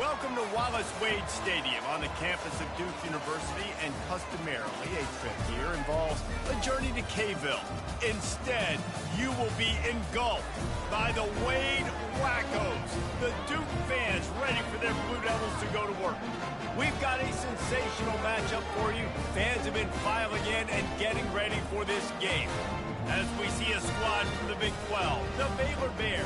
Welcome to Wallace Wade Stadium on the campus of Duke University, and customarily a trip here involves a journey to K-ville. Instead, you will be engulfed by the Wade Wackos, the Duke fans ready for their Blue Devils to go to work. We've got a sensational matchup for you. Fans have been filing in and getting ready for this game. As we see a squad from the Big 12, the Baylor Bears,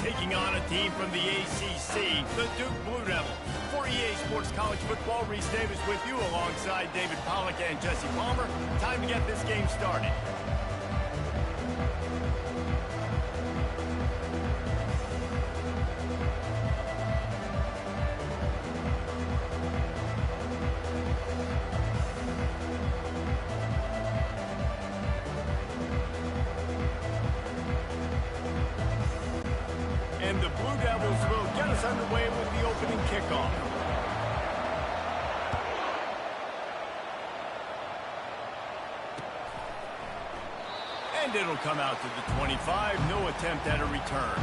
taking on a team from the ACC, the Duke Blue Devils. For EA Sports College Football, Reese Davis with you alongside David Pollack and Jesse Palmer. Time to get this game started. And the Blue Devils will get us underway with the opening kickoff. And it'll come out to the 25. No attempt at a return.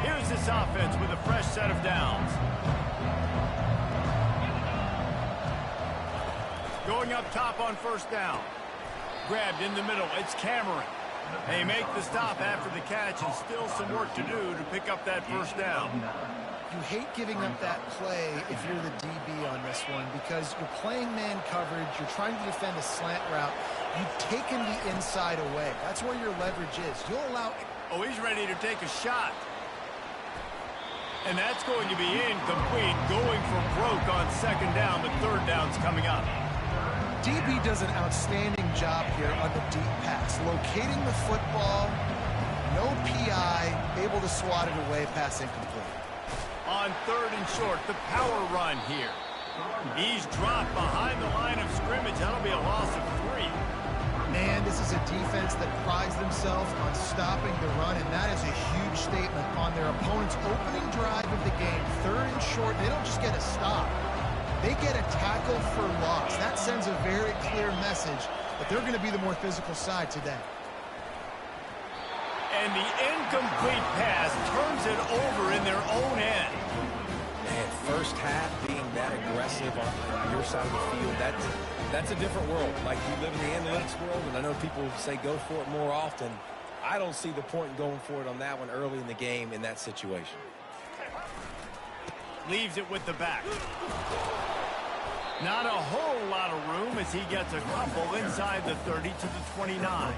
Here's this offense with a fresh set of downs. Going up top on first down. Grabbed in the middle. It's Cameron. They make the stop after the catch, and still some work to do to pick up that first down. You hate giving up that play if you're the DB on this one because you're playing man coverage. You're trying to defend a slant route. You've taken the inside away. That's where your leverage is. You'll allow... Oh, he's ready to take a shot. And that's going to be incomplete. Going for broke on second down. The third down's coming up. DB does an outstanding job here on the deep pass, locating the football, no PI, able to swat it away, pass incomplete. On third and short, the power run here. He's dropped behind the line of scrimmage. That'll be a loss of 3. Man, this is a defense that prides themselves on stopping the run, and that is a huge statement on their opponent's opening drive of the game. Third and short, they don't just get a stop. They get a tackle for loss. That sends a very clear message that they're going to be the more physical side today. And the incomplete pass turns it over in their own end. Man, first half being that aggressive on your side of the field, that's a different world. Like, you live in the analytics world, and I know people say go for it more often. I don't see the point in going for it on that one early in the game in that situation. Leaves it with the back. Not a whole lot of room as he gets a couple inside the 30 to the 29.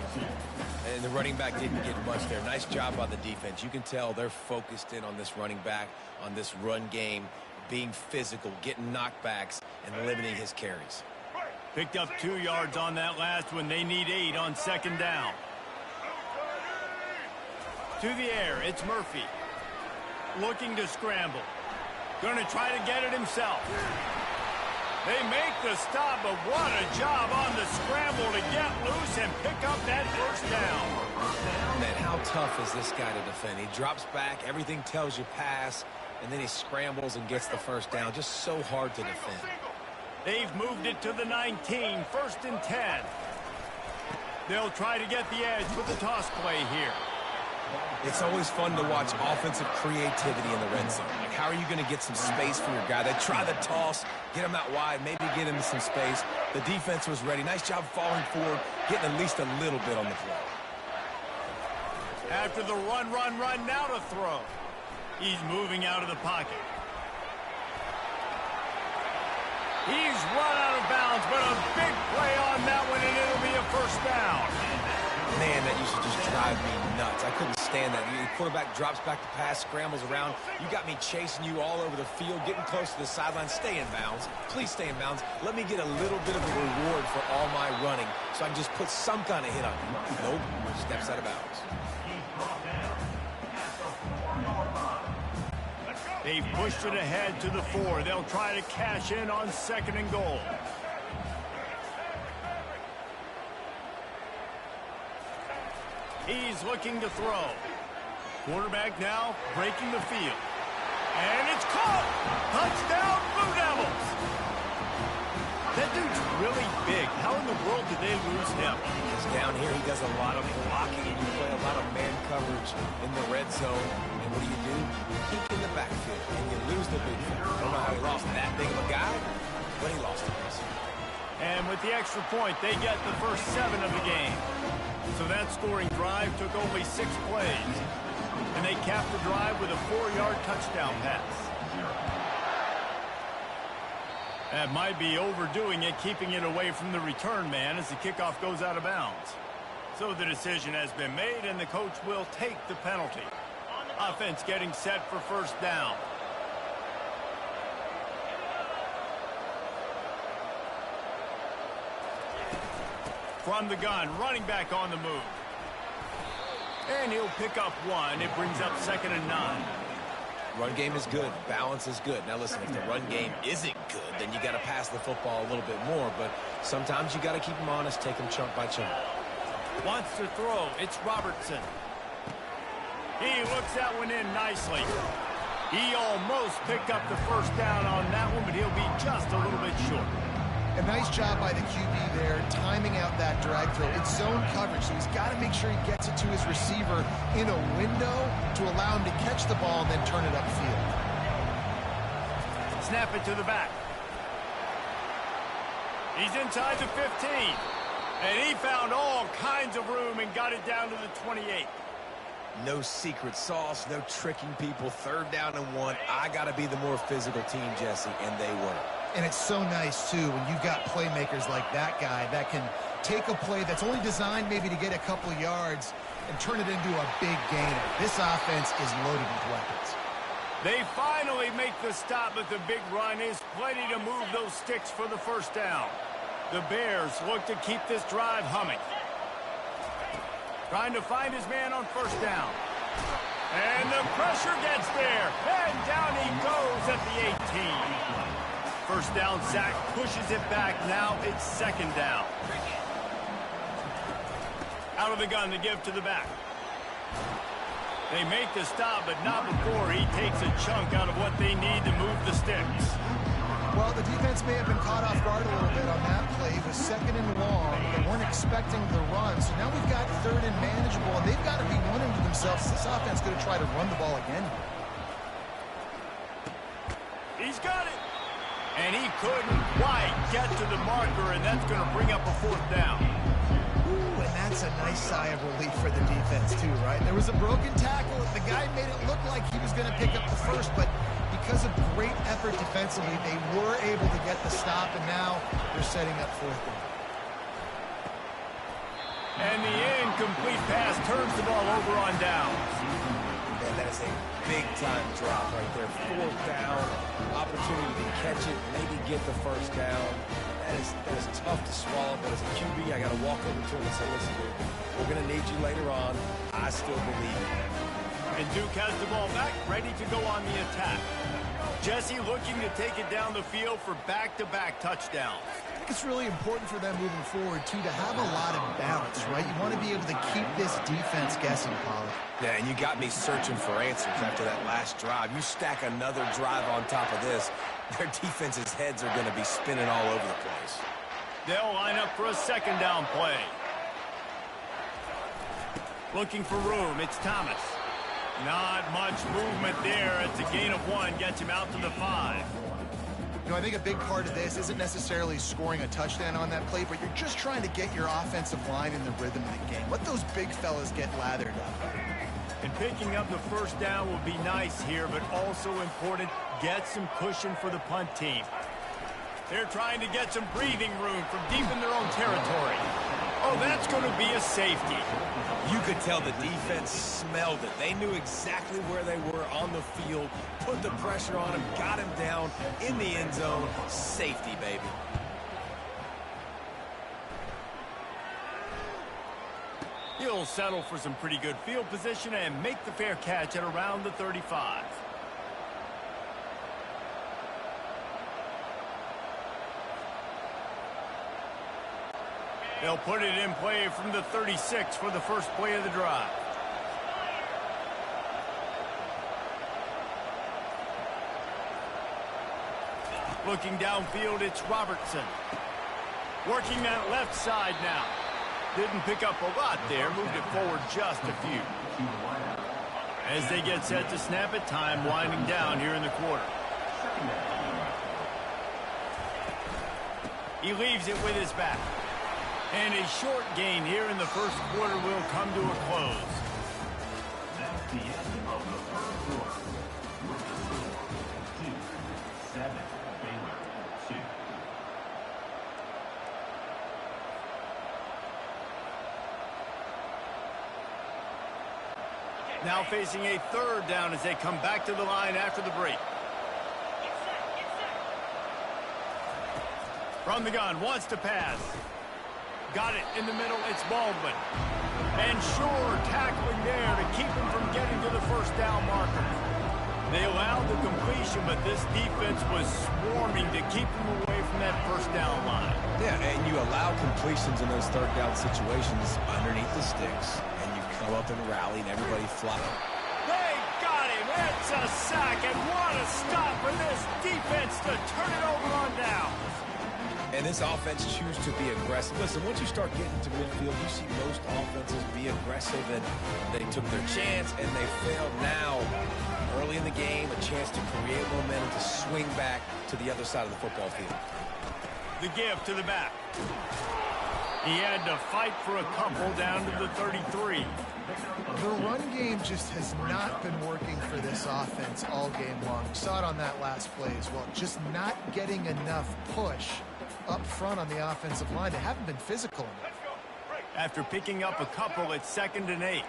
And the running back didn't get much there. Nice job by the defense. You can tell they're focused in on this running back, on this run game, being physical, getting knockbacks, and limiting his carries. Picked up 2 yards on that last one. They need 8 on second down. To the air, it's Murphy. Looking to scramble. Going to try to get it himself. They make the stop, but what a job on the scramble to get loose and pick up that first down. Man, how tough is this guy to defend? He drops back, everything tells you pass, and then he scrambles and gets the first down. Just so hard to defend. They've moved it to the 19, first and 10. They'll try to get the edge with the toss play here. It's always fun to watch offensive creativity in the red zone. Like, how are you going to get some space for your guy? They try the toss, get him out wide, maybe get into some space. The defense was ready. Nice job falling forward, getting at least a little bit on the play. After the run, now to throw. He's moving out of the pocket. He's run out of bounds, but a big play on that one, and it'll be a first down. Man, that used to just drive me nuts. I couldn't stand that. The quarterback drops back to pass, scrambles around. You got me chasing you all over the field, getting close to the sideline. Stay in bounds. Please stay in bounds. Let me get a little bit of a reward for all my running so I can just put some kind of hit on you. Nope, steps out of bounds. They've pushed it ahead to the 4. They'll try to cash in on second and goal. He's looking to throw. Quarterback now breaking the field. And it's caught! Touchdown, Blue Devils! That dude's really big. How in the world did they lose him? Because down here, he does a lot of blocking, and you play a lot of man coverage in the red zone. And what do? You keep in the backfield, and you lose the big fella. I don't know how he lost that big of a guy, but he lost him. And with the extra point, they get the first 7 of the game. So that scoring drive took only 6 plays. And they capped the drive with a 4-yard touchdown pass. That might be overdoing it, keeping it away from the return man as the kickoff goes out of bounds. So the decision has been made, and the coach will take the penalty. Offense getting set for first down. From the gun, running back on the move. And he'll pick up 1. It brings up 2nd and 9. Run game is good. Balance is good. Now, listen, if the run game isn't good, then you got to pass the football a little bit more. But sometimes you got to keep them honest, take them chunk by chunk. Wants to throw. It's Robertson. He looks that one in nicely. He almost picked up the first down on that one, but he'll be just a little bit short. A nice job by the QB there, timing out that drag throw. It's zone coverage, so he's got to make sure he gets it to his receiver in a window to allow him to catch the ball and then turn it upfield. Snap it to the back. He's inside the 15. And he found all kinds of room and got it down to the 28. No secret sauce, no tricking people. 3rd down and 1. I got to be the more physical team, Jesse, and they were. And it's so nice, too, when you've got playmakers like that guy that can take a play that's only designed maybe to get a couple of yards and turn it into a big gainer. This offense is loaded with weapons. They finally make the stop, but the big run is plenty to move those sticks for the first down. The Bears look to keep this drive humming. Trying to find his man on first down. And the pressure gets there. And down he goes at the 18. First down, Zach pushes it back. Now it's 2nd down. Out of the gun to give to the back. They make the stop, but not before he takes a chunk out of what they need to move the sticks. Well, the defense may have been caught off guard a little bit on that play. It was 2nd and long. They weren't expecting the run. So now we've got 3rd and manageable, and they've got to be wondering to themselves, this offense going to try to run the ball again? He's got it. And he couldn't quite get to the marker, and that's going to bring up a 4th down. Ooh, and that's a nice sigh of relief for the defense, too, right? There was a broken tackle. The guy made it look like he was going to pick up the first, but because of great effort defensively, they were able to get the stop, and now they're setting up 4th down. And the incomplete pass turns the ball over on downs. And that is a big-time drop right there. 4th down, opportunity to catch it, maybe get the first down. That is tough to swallow, but as a QB, I got to walk over to him and say, listen, dude, we're going to need you later on. I still believe it. And Duke has the ball back, ready to go on the attack. Jesse looking to take it down the field for back-to-back touchdowns. I think it's really important for them moving forward, too, to have a lot of balance, right? You want to be able to keep this defense guessing, Polly. Yeah, and you got me searching for answers after that last drive. You stack another drive on top of this, their defense's heads are going to be spinning all over the place. They'll line up for a 2nd down play. Looking for room, it's Thomas. Not much movement there. It's a gain of 1, gets him out to the 5. You know, I think a big part of this isn't necessarily scoring a touchdown on that play, but you're just trying to get your offensive line in the rhythm of the game. Let those big fellas get lathered up. And picking up the first down will be nice here, but also important, get some cushion for the punt team. They're trying to get some breathing room from deep in their own territory. Oh, that's going to be a safety. You could tell the defense smelled it. They knew exactly where they were on the field, put the pressure on him, got him down in the end zone. Safety, baby. He'll settle for some pretty good field position and make the fair catch at around the 35. They'll put it in play from the 36 for the first play of the drive. Looking downfield, it's Robertson. Working that left side now. Didn't pick up a lot there, moved it forward just a few. As they get set to snap it, time winding down here in the quarter. He leaves it with his back. And a short gain here in the first quarter will come to a close. That's the end of the first quarter. With the score, 2-7, Baylor 2. Now facing a third down as they come back to the line after the break. From the gun, wants to pass. Got it in the middle, it's Baldwin. And sure, tackling there to keep him from getting to the first down marker. They allowed the completion, but this defense was swarming to keep him away from that first down line. Yeah, and you allow completions in those third down situations underneath the sticks, and you come up and rally, and everybody flopping. They got him. It's a sack, and what a stop for this defense to turn it over on down. And this offense chooses to be aggressive. Listen, once you start getting to midfield, you see most offenses be aggressive, and they took their chance, and they failed. Now, early in the game, a chance to create momentum, to swing back to the other side of the football field. The give to the back. He had to fight for a couple down to the 33. The run game just has not been working for this offense all game long. We saw it on that last play as well. Just not getting enough push up front on the offensive line. They haven't been physical enough. After picking up a couple, it's 2nd and 8.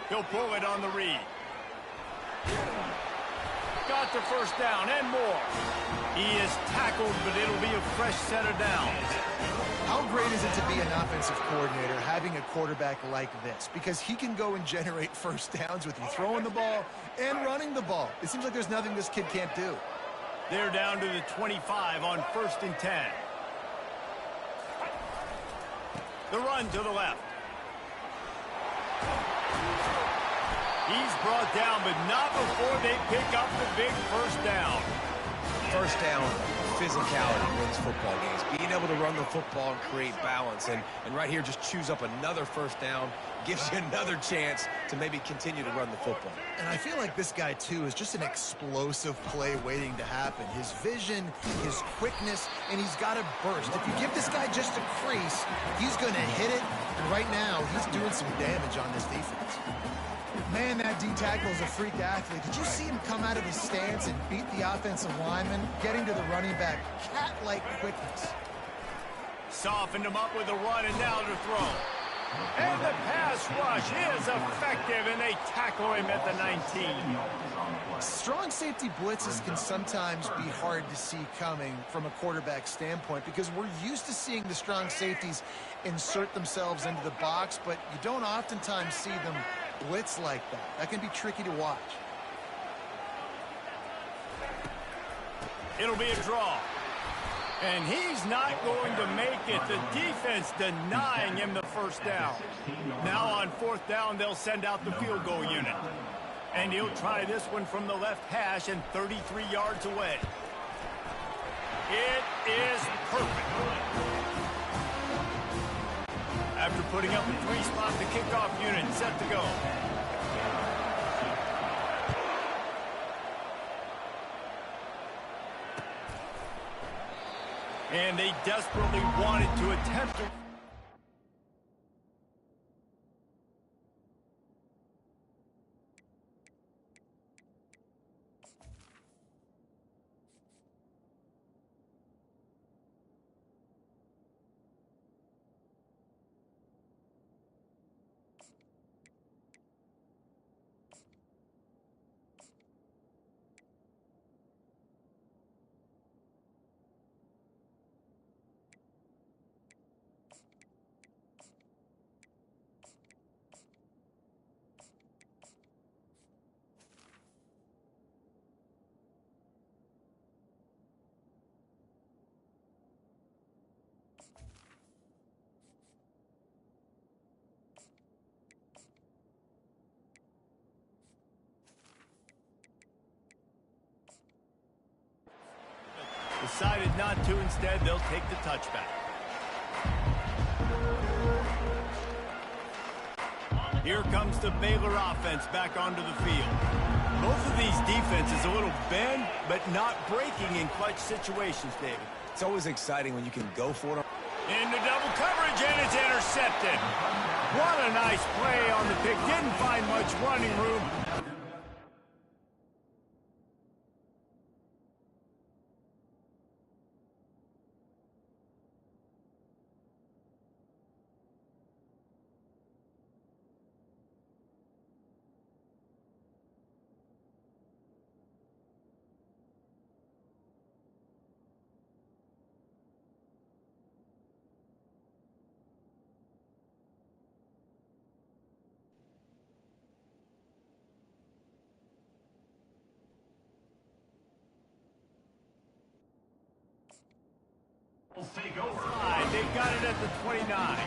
He'll pull it on the read. Got the first down and more. He is tackled, but it'll be a fresh set of downs. How great is it to be an offensive coordinator having a quarterback like this? Because he can go and generate first downs with you throwing the ball and running the ball. It seems like there's nothing this kid can't do. They're down to the 25 on 1st and 10. The run to the left. He's brought down, but not before they pick up the big first down. First down, physicality wins football games. Being able to run the football and create balance. And right here, just choose up another first down, gives you another chance to maybe continue to run the football. And I feel like this guy, too, is just an explosive play waiting to happen. His vision, his quickness, and he's got a burst. If you give this guy just a crease, he's going to hit it. And right now, he's doing some damage on this defense. Man, that D-tackle is a freak athlete. Did you see him come out of his stance and beat the offensive lineman, getting to the running back? Cat-like quickness. Softened him up with a run, and now to throw. And the pass rush is effective, and they tackle him at the 19. Strong safety blitzes can sometimes be hard to see coming from a quarterback standpoint because we're used to seeing the strong safeties insert themselves into the box, but you don't oftentimes see them blitz like that. That can be tricky to watch. It'll be a draw. And he's not going to make it. The defense denying him the first down. Now on 4th down, they'll send out the field goal unit. And he'll try this one from the left hash and 33 yards away. It is perfect. After putting up a 3-spot, the kickoff unit set to go. And they desperately wanted to attempt to... Decided not to. Instead, they'll take the touchback. Here comes the Baylor offense back onto the field. Both of these defenses a little bend, but not breaking in clutch situations, David. It's always exciting when you can go for it. Into double coverage, and it's intercepted. What a nice play on the pick. Didn't find much running room. Take over. They got it at the 29.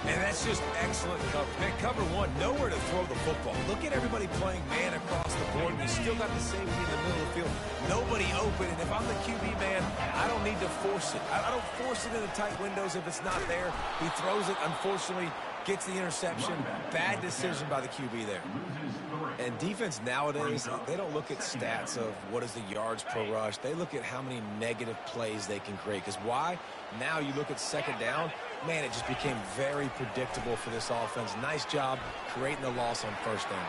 And that's just excellent cover. Man, cover one, nowhere to throw the football. Look at everybody playing man across the board. You still got the safety in the middle of the field. Nobody open. And if I'm the QB man, I don't need to force it. I don't force it in the tight windows if it's not there. He throws it, unfortunately, gets the interception. Bad decision by the QB there. And defense nowadays, they don't look at stats of what is the yards per rush. They look at how many negative plays they can create. Because why? Now you look at second down, man, it just became very predictable for this offense. Nice job creating the loss on first down.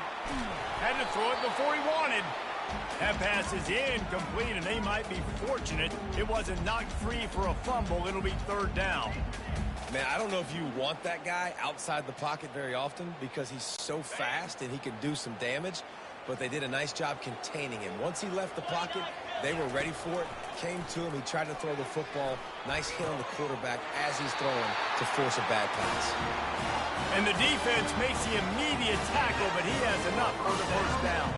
Had to throw it before he wanted. That pass is incomplete, and they might be fortunate it wasn't knocked free for a fumble. It'll be third down. Man, I don't know if you want that guy outside the pocket very often because he's so fast and he can do some damage, but they did a nice job containing him. Once he left the pocket, they were ready for it, came to him, he tried to throw the football. Nice hit on the quarterback as he's throwing to force a bad pass. And the defense makes the immediate tackle, but he has enough for the first down.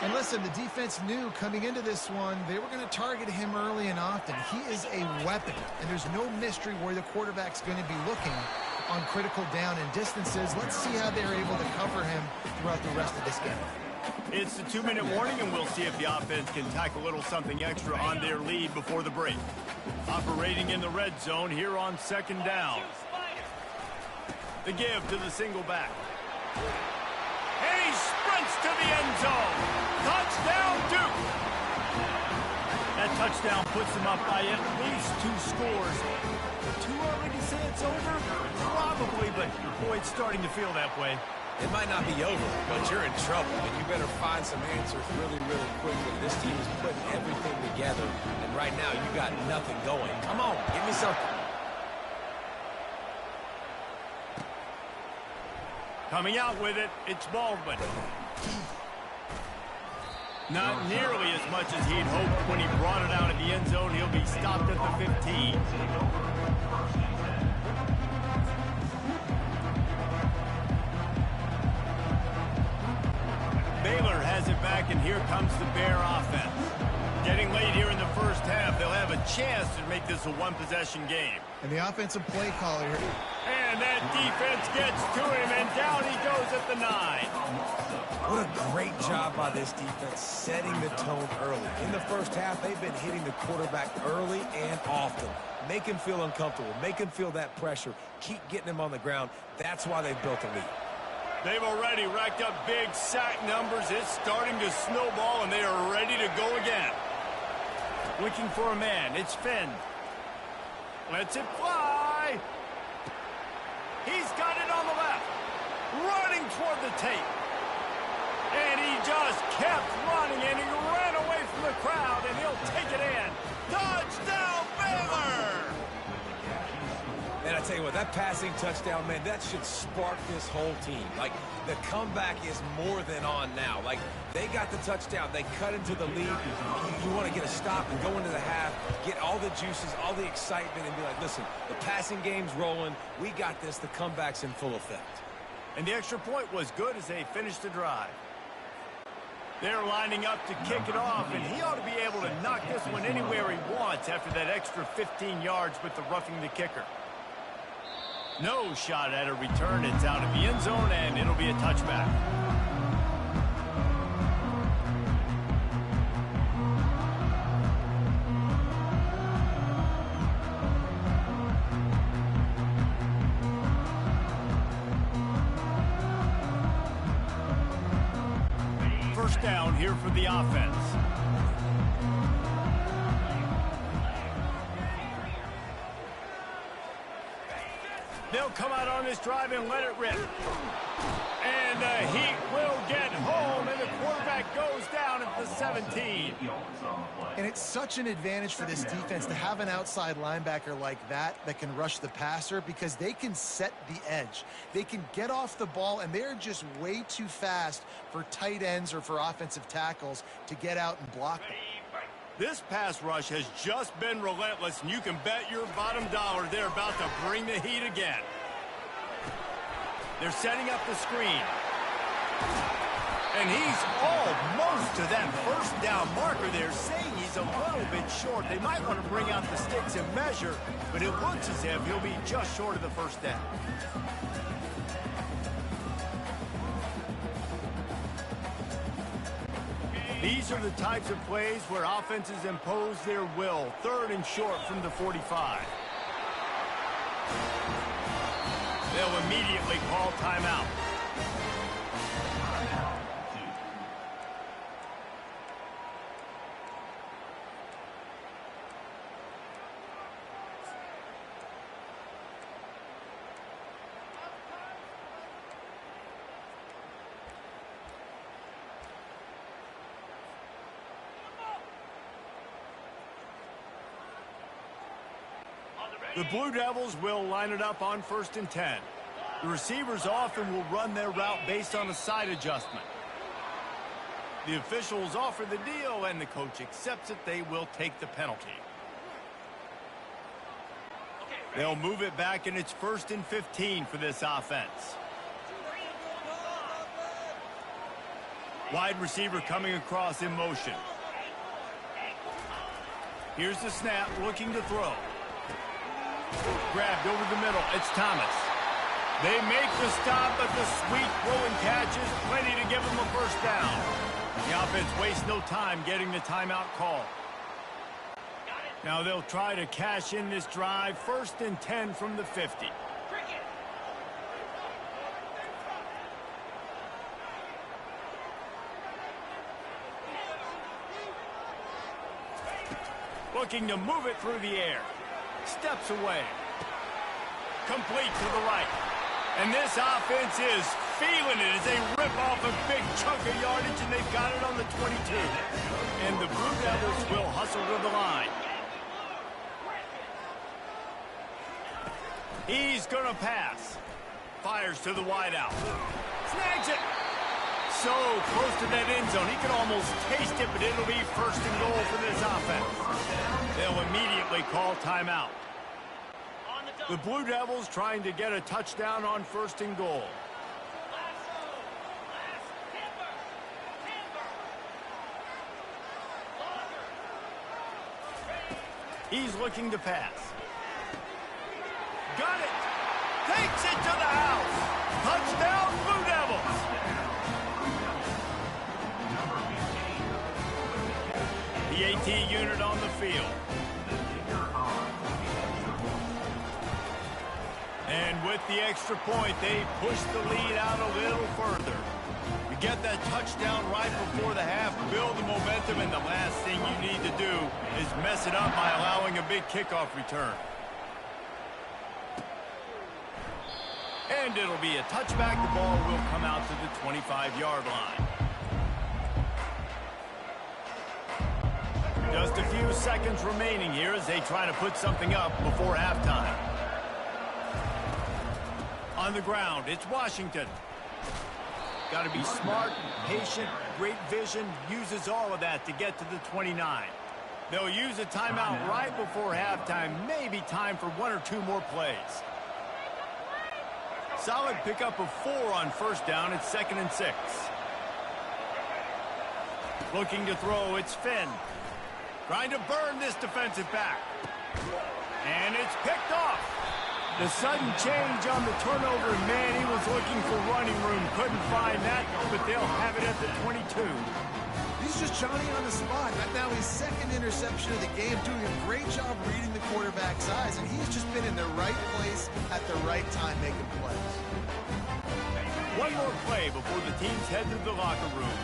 And listen, the defense knew coming into this one, they were going to target him early and often. He is a weapon, and there's no mystery where the quarterback's going to be looking on critical down and distances. Let's see how they're able to cover him throughout the rest of this game. It's the 2-minute warning, and we'll see if the offense can tack a little something extra on their lead before the break. Operating in the red zone here on second down. The give to the single back. And he sprints to the end zone. Touchdown, Duke. That touchdown puts them up by at least 2 scores. Too early to say it's over? Probably, but boy, it's starting to feel that way. It might not be over, but you're in trouble, and you better find some answers really, really quickly. This team is putting everything together, and right now you got nothing going. Come on, give me something. Coming out with it, it's Baldwin. Not nearly as much as he'd hoped when he brought it out of the end zone. He'll be stopped at the 15. Baylor has it back, and here comes the Bear offense. Getting late here in the first half, they'll have a chance to make this a one-possession game. And the offensive play caller here. And that defense gets to him, and down he goes at the 9. What a great job by this defense setting the tone early. In the first half, they've been hitting the quarterback early and often. Make him feel uncomfortable. Make him feel that pressure. Keep getting him on the ground. That's why they've built a lead. They've already racked up big sack numbers. It's starting to snowball, and they are ready to go again. Looking for a man. It's Finn. Lets it fly. He's got it on the left. Running toward the tape. And he just kept running, and he ran away from the crowd, and he'll take it in. Touchdown, Baylor! And I tell you what, that passing touchdown, man, that should spark this whole team. Like, the comeback is more than on now. Like, they got the touchdown. They cut into the lead. You want to get a stop and go into the half, get all the juices, all the excitement, and be like, listen, the passing game's rolling. We got this. The comeback's in full effect. And the extra point was good as they finished the drive. They're lining up to kick it off, and he ought to be able to knock this one anywhere he wants after that extra 15 yards with the roughing the kicker. No shot at a return. It's out of the end zone, and it'll be a touchback. first down here for the offense. They'll come out on this drive and let it rip. And the Heat will get home, and the quarterback goes down at the 17. And it's such an advantage for this defense to have an outside linebacker like that can rush the passer, because they can set the edge. They can get off the ball, and they're just way too fast for tight ends or for offensive tackles to get out and block them. This pass rush has just been relentless, and you can bet your bottom dollar they're about to bring the heat again. They're setting up the screen. And he's almost to that first down marker there, saying he's a little bit short. They might want to bring out the sticks and measure, but it looks as if he'll be just short of the first down. These are the types of plays where offenses impose their will. 3rd and short from the 45. They'll immediately call timeout. The Blue Devils will line it up on 1st and 10. The receivers often will run their route based on a side adjustment. The officials offer the deal, and the coach accepts it. They will take the penalty. They'll move it back, and it's 1st and 15 for this offense. Wide receiver coming across in motion. Here's the snap, looking to throw. Grabbed over the middle. It's Thomas. They make the stop, but the sweet throw and catch is plenty to give them a first down. The offense wastes no time getting the timeout call. Now they'll try to cash in this drive. 1st and 10 from the 50. Looking to move it through the air. Steps away. Complete to the right. And this offense is feeling it as they rip off a big chunk of yardage, and they've got it on the 22. And the Blue Devils will hustle to the line. He's going to pass. Fires to the wideout. Snags it. So close to that end zone. He can almost taste it, but it'll be 1st and goal for this offense. They'll immediately call timeout. The Blue Devils trying to get a touchdown on 1st and goal. He's looking to pass. Got it. Takes it to the house. Touchdown, Blue Devils. The AT unit on the field. And with the extra point, they push the lead out a little further. You get that touchdown right before the half, build the momentum, and the last thing you need to do is mess it up by allowing a big kickoff return. And it'll be a touchback. The ball will come out to the 25-yard line. Just a few seconds remaining here as they try to put something up before halftime. On the ground, it's Washington. Got to be smart, patient, great vision, uses all of that to get to the 29. They'll use a timeout right before halftime, maybe time for 1 or 2 more plays. Solid pickup of 4 on 1st down. It's 2nd and 6. Looking to throw, it's Finn. Trying to burn this defensive back. And it's picked off. The sudden change on the turnover, man, he was looking for running room. Couldn't find that, but they'll have it at the 22. He's just Johnny on the spot. Right now, his 2nd interception of the game, doing a great job reading the quarterback's eyes, and he's just been in the right place at the right time making plays. One more play before the teams head to the locker room.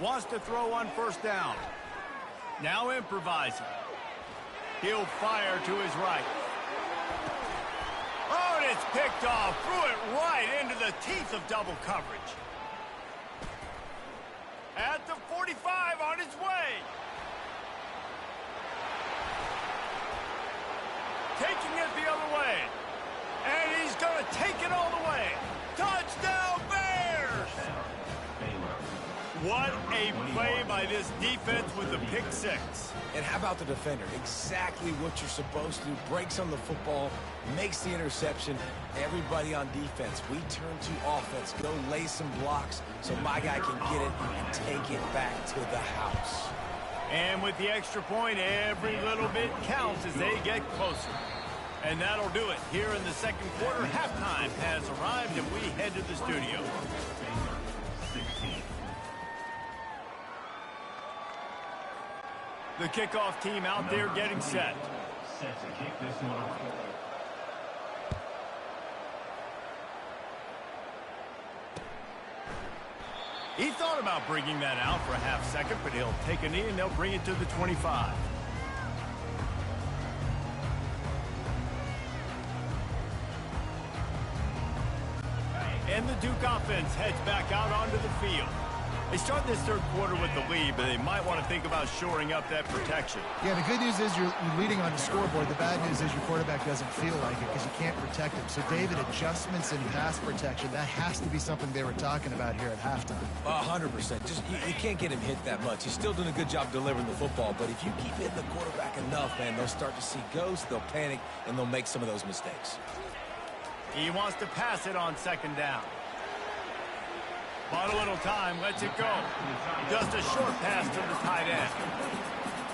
Wants to throw on first down. Now improvising. He'll fire to his right. Oh, and it's picked off. Threw it right into the teeth of double coverage. At the 45 on his way. Taking it the other way. And he's going to take it all the way. Touchdown, Bears! What a play by this defense with the pick six. And how about the defender? Exactly what you're supposed to do. Breaks on the football, makes the interception. Everybody on defense, we turn to offense. Go lay some blocks so my guy can get it and take it back to the house. And with the extra point, every little bit counts as they get closer. And that'll do it here in the second quarter. Halftime has arrived, and we head to the studio. The kickoff team out there getting set. Set to kick this one off. He thought about bringing that out for a half second, but he'll take a knee and they'll bring it to the 25. And the Duke offense heads back out onto the field. They start this third quarter with the lead, but they might want to think about shoring up that protection. Yeah, the good news is you're leading on the scoreboard. The bad news is your quarterback doesn't feel like it because you can't protect him. So, David, adjustments in pass protection, that has to be something they were talking about here at halftime. 100%. Just you can't get him hit that much. He's still doing a good job delivering the football, but if you keep hitting the quarterback enough, man, they'll start to see ghosts, they'll panic, and they'll make some of those mistakes. He wants to pass it on second down. Bought a little time, lets it go. Just a short pass to the tight end.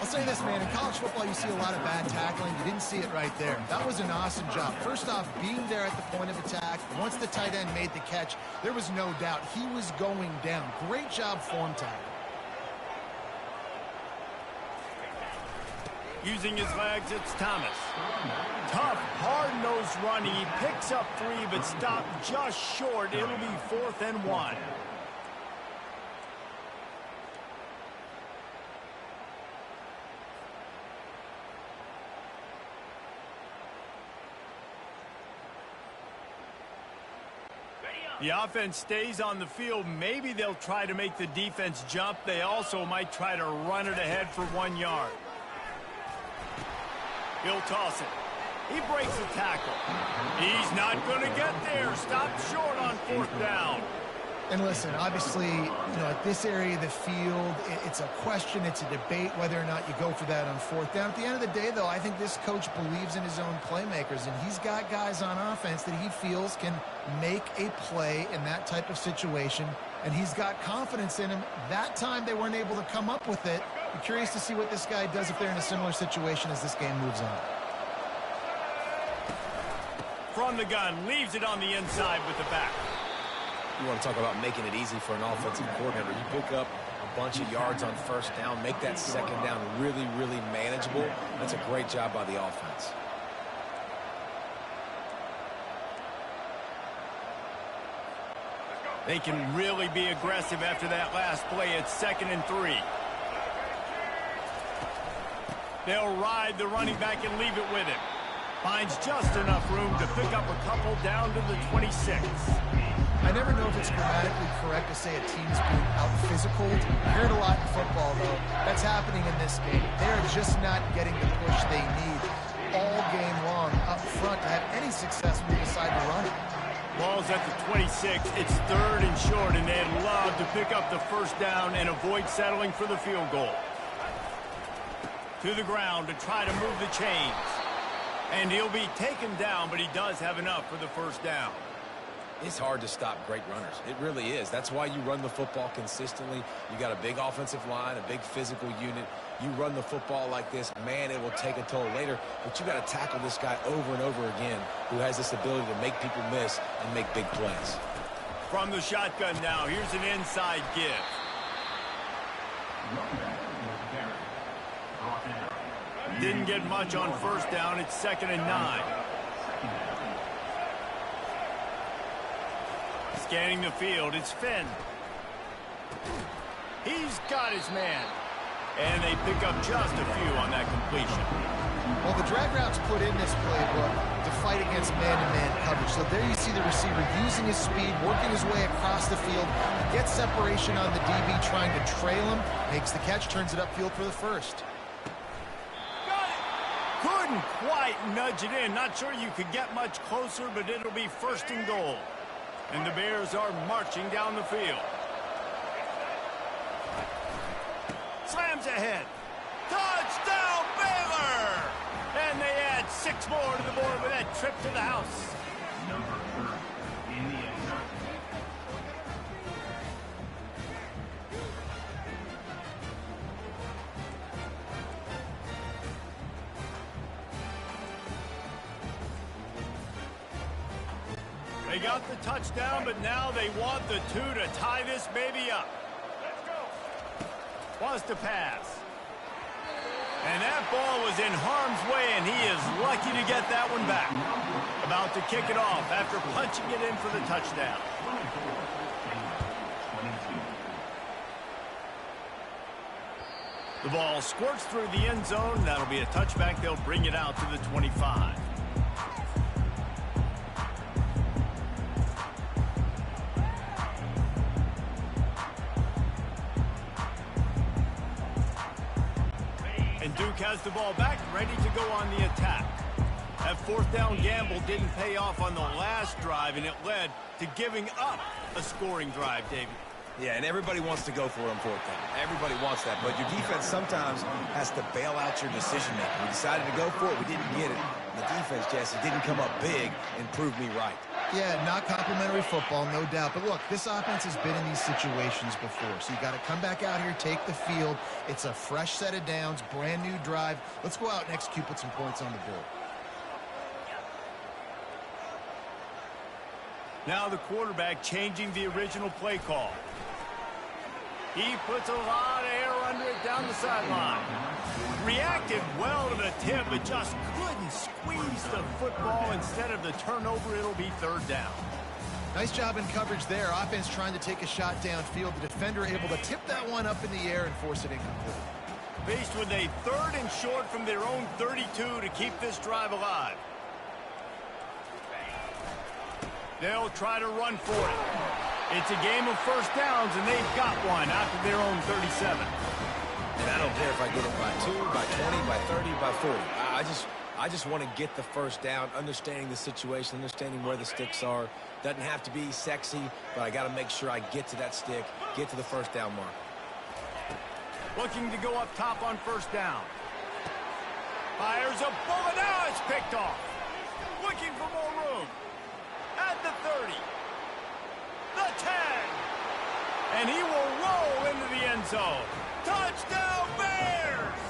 I'll say this, man, in college football you see a lot of bad tackling. You didn't see it right there. That was an awesome job. First off, being there at the point of attack. Once the tight end made the catch, there was no doubt he was going down. Great job form tackle. Using his legs, it's Thomas. Tough, hard-nosed running. He picks up 3, but stopped just short. It'll be 4th and 1. The offense stays on the field. Maybe they'll try to make the defense jump. They also might try to run it ahead for 1 yard. He'll toss it. He breaks the tackle. He's not going to get there. Stopped short on 4th down. And listen, obviously, at this area of the field, it's a question, it's a debate whether or not you go for that on 4th down. At the end of the day, though, I think this coach believes in his own playmakers, and he's got guys on offense that he feels can make a play in that type of situation, and he's got confidence in him. That time they weren't able to come up with it. I'm curious to see what this guy does if they're in a similar situation as this game moves on. From the gun, leaves it on the inside with the back. You want to talk about making it easy for an offensive coordinator. You pick up a bunch of yards on first down, make that second down really, really manageable. That's a great job by the offense. They can really be aggressive after that last play. It's 2nd and 3. They'll ride the running back and leave it with him. Finds just enough room to pick up a couple down to the 26. I never know if it's grammatically correct to say a team's being out-physical. I hear it a lot in football, though. That's happening in this game. They're just not getting the push they need all game long up front to have any success when they decide to run it. Ball's at the 26. It's 3rd and short, and they'd love to pick up the first down and avoid settling for the field goal. To the ground to try to move the chains. And he'll be taken down, but he does have enough for the first down. It's hard to stop great runners. It really is. That's why you run the football consistently. You got a big offensive line, a big physical unit. You run the football like this, man, it will take a toll later. But you got to tackle this guy over and over again who has this ability to make people miss and make big plays. From the shotgun now, here's an inside give. Didn't get much on first down. It's 2nd and 9. Scanning the field, it's Finn. He's got his man. And they pick up just a few on that completion. Well, the drag route's put in this playbook to fight against man-to-man coverage. So there you see the receiver using his speed, working his way across the field. He gets separation on the DB, trying to trail him, makes the catch, turns it upfield for the first. Couldn't quite nudge it in. Not sure you could get much closer, but it'll be first and goal. And the Bears are marching down the field. Slams ahead. Touchdown, Baylor! And they add 6 more to the board with that trip to the house. Number 30 in the end zone. They got the touchdown, but now they want the 2 to tie this baby up. Let's go. Wants to pass. And that ball was in harm's way, and he is lucky to get that one back. About to kick it off after punching it in for the touchdown. The ball squirts through the end zone. That'll be a touchback. They'll bring it out to the 25. And Duke has the ball back, ready to go on the attack. That fourth down gamble didn't pay off on the last drive, and it led to giving up a scoring drive, David. Yeah, and everybody wants to go for it on fourth down. Everybody wants that, but your defense sometimes has to bail out your decision-making. We decided to go for it. We didn't get it. The defense, Jesse, didn't come up big and prove me right. Yeah, not complimentary football, no doubt. But look, this offense has been in these situations before. So you got to come back out here, take the field. It's a fresh set of downs, brand new drive. Let's go out and execute, put some points on the board. Now the quarterback changing the original play call. He puts a lot of air under it down the sideline. Reacted well to the tip, but just couldn't squeeze the football. Instead of the turnover, it'll be third down. Nice job in coverage there. Offense trying to take a shot downfield. The defender able to tip that one up in the air and force it incomplete. Faced with a 3rd and short from their own 32 to keep this drive alive. They'll try to run for it. It's a game of first downs, and they've got one after their own 37. And I don't care if I get it by 2, by 20, by 30, by 40. I just want to get the first down, understanding the situation, understanding where the sticks are. Doesn't have to be sexy, but I got to make sure I get to that stick, get to the first down mark. Looking to go up top on first down. Fires a bullet. Now it's picked off. Looking for more room. At the 30. The 10. And he will roll into the end zone. Touchdown, Bears!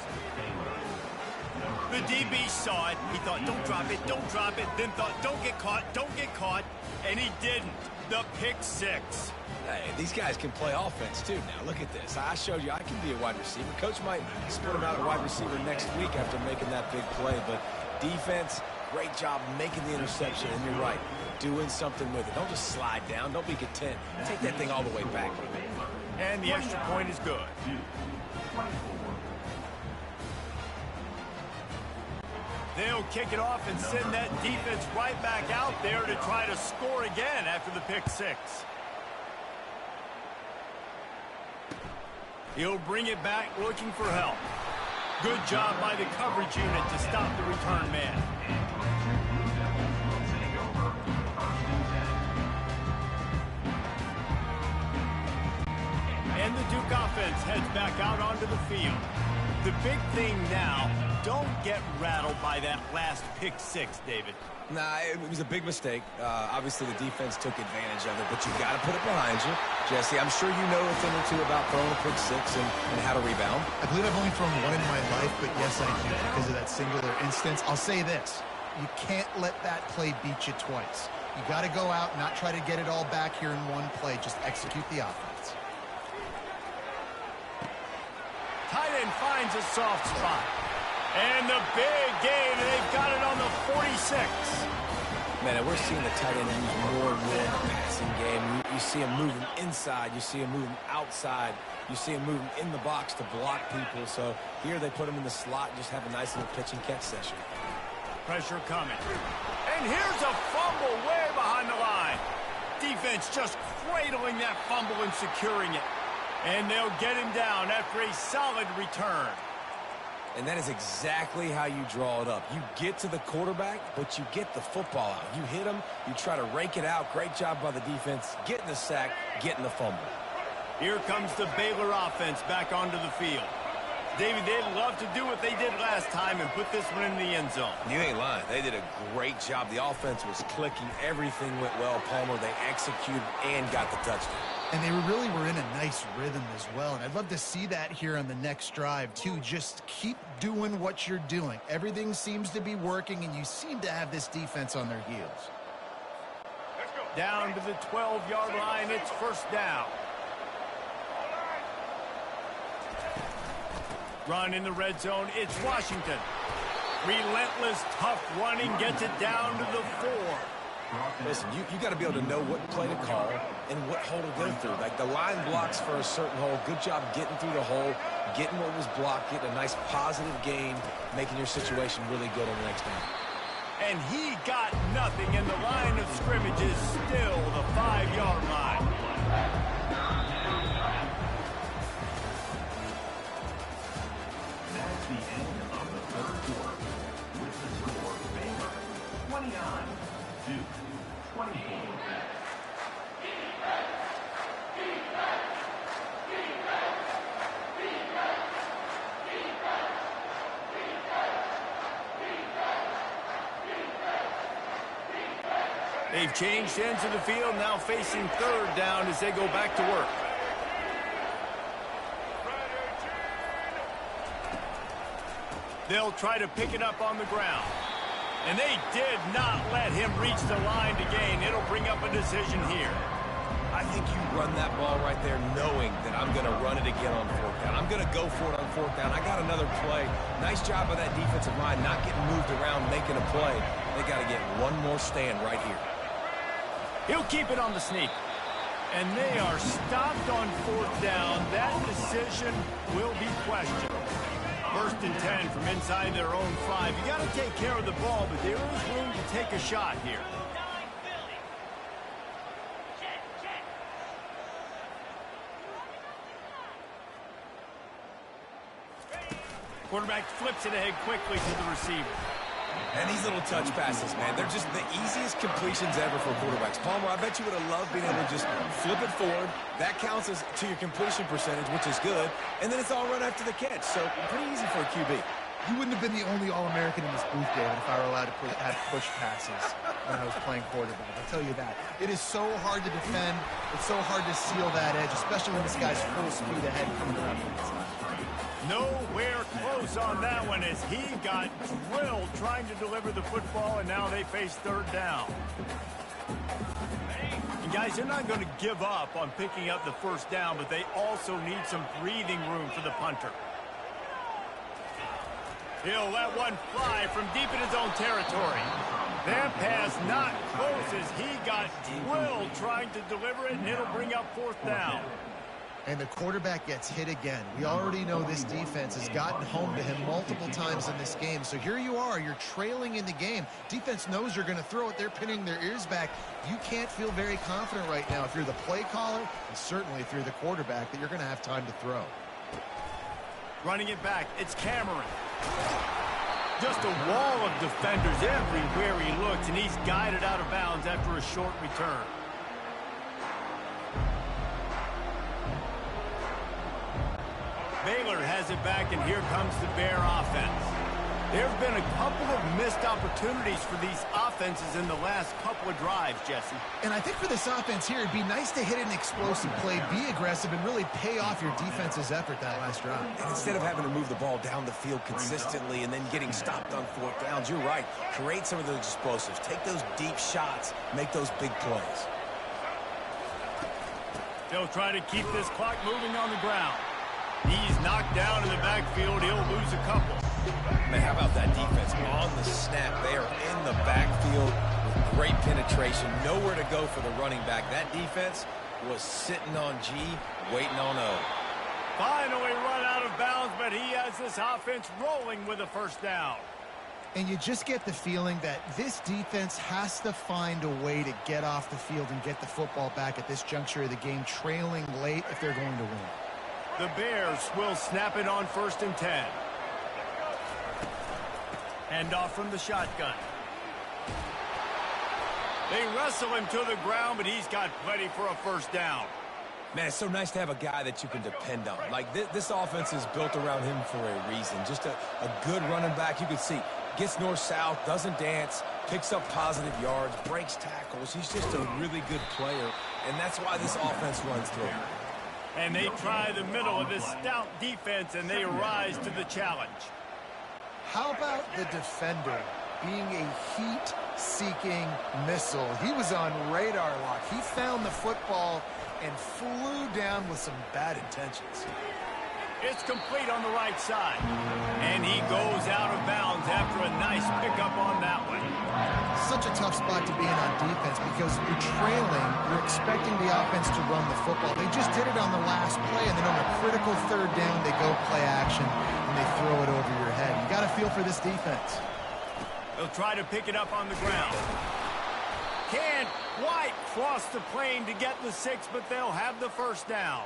The DB saw it. He thought, don't drop it, don't drop it. Then thought, don't get caught. And he didn't. The pick 6. Hey, these guys can play offense, too. Now, look at this. I showed you I can be a wide receiver. Coach might split him out at wide receiver next week after making that big play. But defense, great job making the interception. And you're right, doing something with it. Don't just slide down. Don't be content. Take that thing all the way back. And the extra point is good. They'll kick it off and send that defense right back out there to try to score again after the pick 6. He'll bring it back looking for help. Good job by the coverage unit to stop the return man. And the Duke offense heads back out onto the field. The big thing now, don't get rattled by that last pick 6, David. Nah, it was a big mistake. Obviously, the defense took advantage of it, but you got to put it behind you. Jesse, I'm sure you know a thing or two about throwing a pick 6 and how to rebound. I believe I've only thrown one in my life, but yes, I do because of that singular instance. I'll say this. You can't let that play beat you twice. You got to go out and not try to get it all back here in one play. Just execute the offense. Tight end finds a soft spot. And the big game, they've got it on the 46. Man, we're seeing the tight end used more and more in the passing game. You see him moving inside. You see him moving outside. You see him moving in the box to block people. So here they put him in the slot and just have a nice little pitch and catch session. Pressure coming. And here's a fumble way behind the line. Defense just cradling that fumble and securing it. And they'll get him down after a solid return. And that is exactly how you draw it up. You get to the quarterback, but you get the football out. You hit him, you try to rake it out. Great job by the defense. Getting the sack, getting the fumble. Here comes the Baylor offense back onto the field. David, they'd love to do what they did last time and put this one in the end zone. You ain't lying. They did a great job. The offense was clicking. Everything went well, Palmer. They executed and got the touchdown. And they really were in a nice rhythm as well. And I'd love to see that here on the next drive, too. Just keep doing what you're doing. Everything seems to be working, and you seem to have this defense on their heels. Down to the 12-yard line. It's first down. Run in the red zone. It's Washington. Relentless, tough running gets it down to the 4. Listen, you got to be able to know what play to call and what hole to go through. Like the line blocks for a certain hole. Good job getting through the hole, getting what was blocked, getting a nice positive gain, making your situation really good on the next down. And he got nothing, and the line of scrimmage is still the 5-yard line. That's the end of the third quarter. With the score, Baylor 29, Duke 24. They've changed ends of the field, now facing third down as they go back to work. They'll try to pick it up on the ground. And they did not let him reach the line to gain. It'll bring up a decision here. I think you run that ball right there knowing that I'm going to run it again on fourth down. I'm going to go for it on fourth down. I got another play. Nice job by that defensive line not getting moved around, making a play. They got to get one more stand right here. He'll keep it on the sneak. And they are stopped on fourth down. That decision will be questioned. First and 10 from inside their own 5. You got to take care of the ball, but there is room to take a shot here. Quarterback flips it ahead quickly to the receiver. And these little touch passes, man, they're just the easiest completions ever for quarterbacks. Palmer, I bet you would have loved being able to just flip it forward. That counts as to your completion percentage, which is good. And then it's all run after the catch. So pretty easy for a QB. You wouldn't have been the only All-American in this booth, David, if I were allowed to have push passes when I was playing quarterback. I'll tell you that. It is so hard to defend. It's so hard to seal that edge, especially when this guy's full speed ahead coming around the inside. Nowhere close on that one as he got drilled trying to deliver the football, and now they face third down. And guys, they're not going to give up on picking up the first down, but they also need some breathing room for the punter. He'll let one fly from deep in his own territory. That pass not close as he got drilled trying to deliver it, and it'll bring up fourth down. And the quarterback gets hit again. We already know this defense has gotten home to him multiple times in this game. So here you are, you're trailing in the game. Defense knows you're going to throw it. They're pinning their ears back. You can't feel very confident right now if you're the play caller, and certainly if you're the quarterback, that you're going to have time to throw. Running it back, it's Cameron. Just a wall of defenders everywhere he looks, and he's guided out of bounds after a short return. Baylor has it back, and here comes the Bear offense. There have been a couple of missed opportunities for these offenses in the last couple of drives, Jesse. And I think for this offense here, it'd be nice to hit an explosive play, be aggressive, and really pay off your defense's effort that last drive. And instead of having to move the ball down the field consistently and then getting stopped on fourth downs, you're right. Create some of those explosives. Take those deep shots. Make those big plays. They'll try to keep this clock moving on the ground. He's knocked down in the backfield. He'll lose a couple. Man, how about that defense on the snap? They are in the backfield with great penetration. Nowhere to go for the running back. That defense was sitting on G, waiting on O. Finally run out of bounds, but he has this offense rolling with a first down. And you just get the feeling that this defense has to find a way to get off the field and get the football back at this juncture of the game, trailing late if they're going to win. The Bears will snap it on 1st and 10. Hand off from the shotgun. They wrestle him to the ground, but he's got plenty for a first down. Man, it's so nice to have a guy that you can depend on. Like, this offense is built around him for a reason. Just a good running back. You can see, gets north-south, doesn't dance, picks up positive yards, breaks tackles. He's just a really good player, and that's why this offense runs through him. And they try the middle of this stout defense, and they rise to the challenge. How about the defender being a heat-seeking missile? He was on radar lock. He found the football and flew down with some bad intentions. It's complete on the right side. And he goes out of bounds after a nice pickup on that one. Such a tough spot to be in on defense because you're trailing, you're expecting the offense to run the football. They just did it on the last play, and then on a critical third down, they go play action, and they throw it over your head. You got to feel for this defense. They'll try to pick it up on the ground. Can't quite cross the plane to get the 6, but they'll have the first down.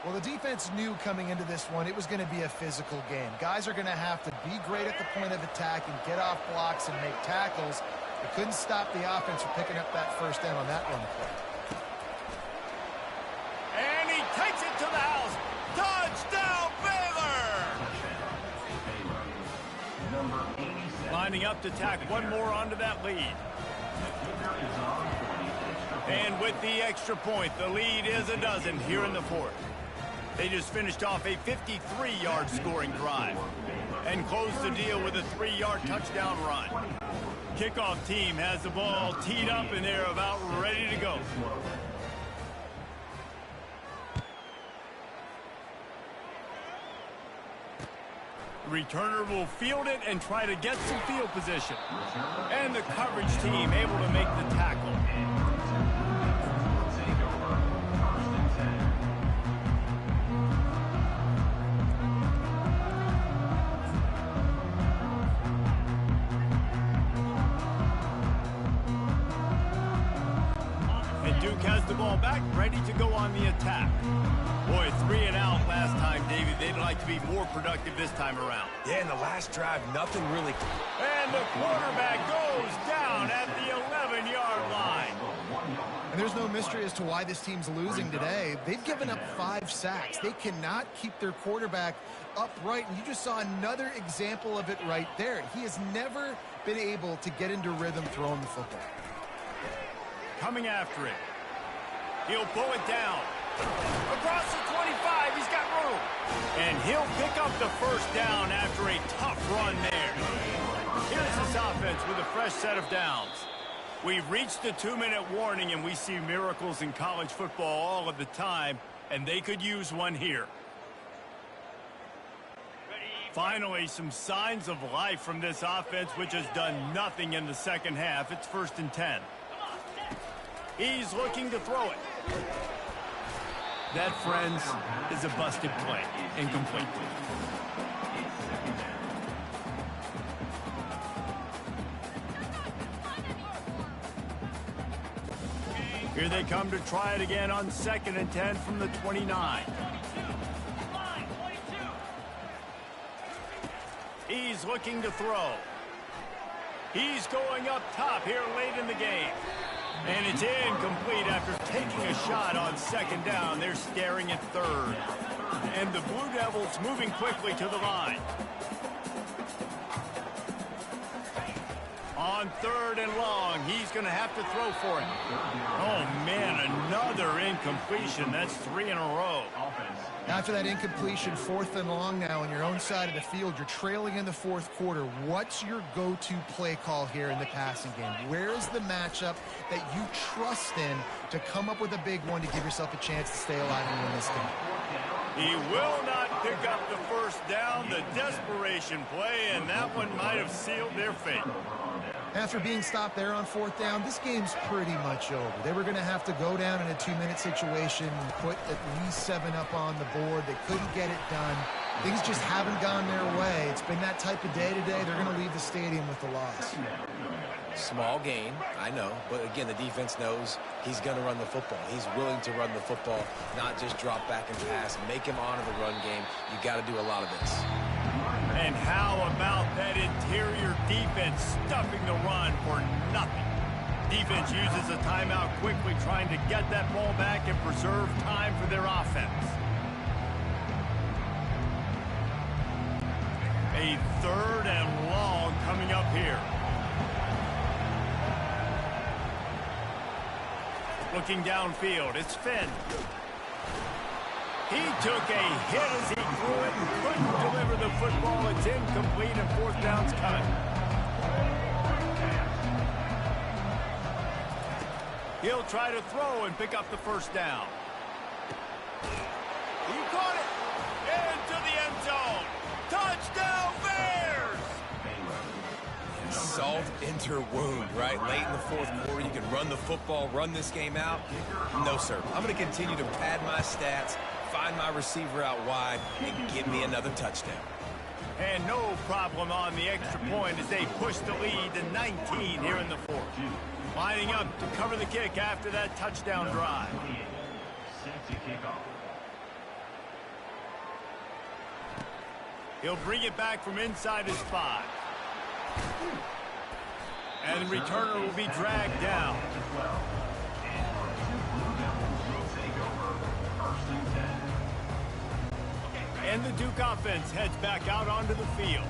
Well, the defense knew coming into this one it was going to be a physical game. Guys are going to have to be great at the point of attack and get off blocks and make tackles. They couldn't stop the offense from picking up that first down on that run play. And he takes it to the house. Touchdown, Baylor! Lining up to tack one more onto that lead. And with the extra point, the lead is a dozen here in the fourth. They just finished off a 53-yard scoring drive and closed the deal with a 3-yard touchdown run. Kickoff team has the ball teed up, and they're about ready to go. The returner will field it and try to get some field position. And the coverage team able to make the tackle. Has the ball back, ready to go on the attack. Boy, 3 and out last time, David. They'd like to be more productive this time around. Yeah, in the last drive, nothing really. And the quarterback goes down at the 11-yard line. And there's no mystery as to why this team's losing today. They've given up 5 sacks. They cannot keep their quarterback upright, and you just saw another example of it right there. He has never been able to get into rhythm throwing the football. Coming after it. He'll pull it down. Across the 25, he's got room. And he'll pick up the first down after a tough run there. Here's this offense with a fresh set of downs. We've reached the 2-minute warning, and we see miracles in college football all of the time, and they could use one here. Finally, some signs of life from this offense, which has done nothing in the second half. It's 1st and 10. He's looking to throw it. That, friends, is a busted play. Incomplete. Here they come to try it again on 2nd and 10 from the 29. He's looking to throw. He's going up top here late in the game. And it's incomplete after taking a shot on 2nd down. They're staring at 3rd. And the Blue Devils moving quickly to the line. On 3rd and long, he's going to have to throw for it. Oh, man, another incompletion. That's 3 in a row. After that incompletion, 4th and long now on your own side of the field, you're trailing in the 4th quarter. What's your go-to play call here in the passing game? Where is the matchup that you trust in to come up with a big one to give yourself a chance to stay alive and win this game? He will not pick up the first down. The desperation play, and that one might have sealed their fate. After being stopped there on 4th down, this game's pretty much over. They were going to have to go down in a 2-minute situation, put at least 7 up on the board. They couldn't get it done. Things just haven't gone their way. It's been that type of day today. They're going to leave the stadium with the loss. Small gain, I know, but again, the defense knows he's going to run the football. He's willing to run the football, not just drop back and pass, make him honor the run game. You got to do a lot of this. And how about that interior defense stuffing the run for nothing? Defense uses a timeout quickly, trying to get that ball back and preserve time for their offense. A 3rd and long coming up here. Looking downfield, it's Finn. He took a hit as he threw it and couldn't deliver the football. It's incomplete and 4th down's coming. He'll try to throw and pick up the 1st down. He caught it into the end zone. Touchdown Bears! Salt into wound, right? Late in the 4th quarter, you can run the football, run this game out. No, sir. I'm going to continue to pad my stats, find my receiver out wide, and give me another touchdown. And no problem on the extra point as they push the lead to 19 here in the 4th. Lining up to cover the kick after that touchdown drive. He'll bring it back from inside his 5. And the returner will be dragged down. And the Duke offense heads back out onto the field.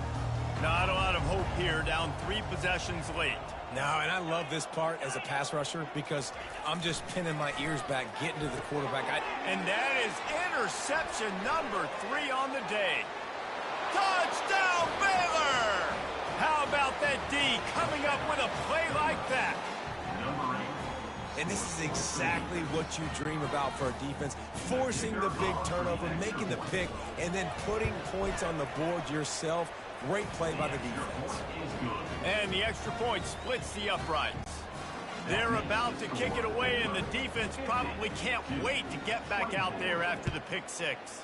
Not a lot of hope here, down 3 possessions late. No, and I love this part as a pass rusher because I'm just pinning my ears back, getting to the quarterback. And that is interception number 3 on the day. Touchdown, Baylor! How about that D coming up with a play like that? And this is exactly what you dream about for a defense, forcing the big turnover, making the pick, and then putting points on the board yourself. Great play by the defense. And the extra point splits the uprights. They're about to kick it away, and the defense probably can't wait to get back out there after the pick 6.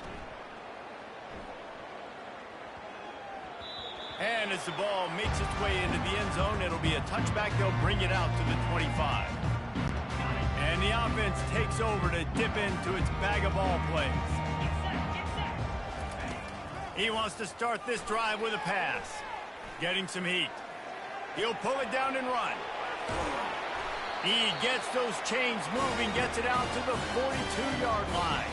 And as the ball makes its way into the end zone, it'll be a touchback. They'll bring it out to the 25. And the offense takes over to dip into its bag of ball plays. He wants to start this drive with a pass. Getting some heat. He'll pull it down and run. He gets those chains moving, gets it out to the 42-yard line.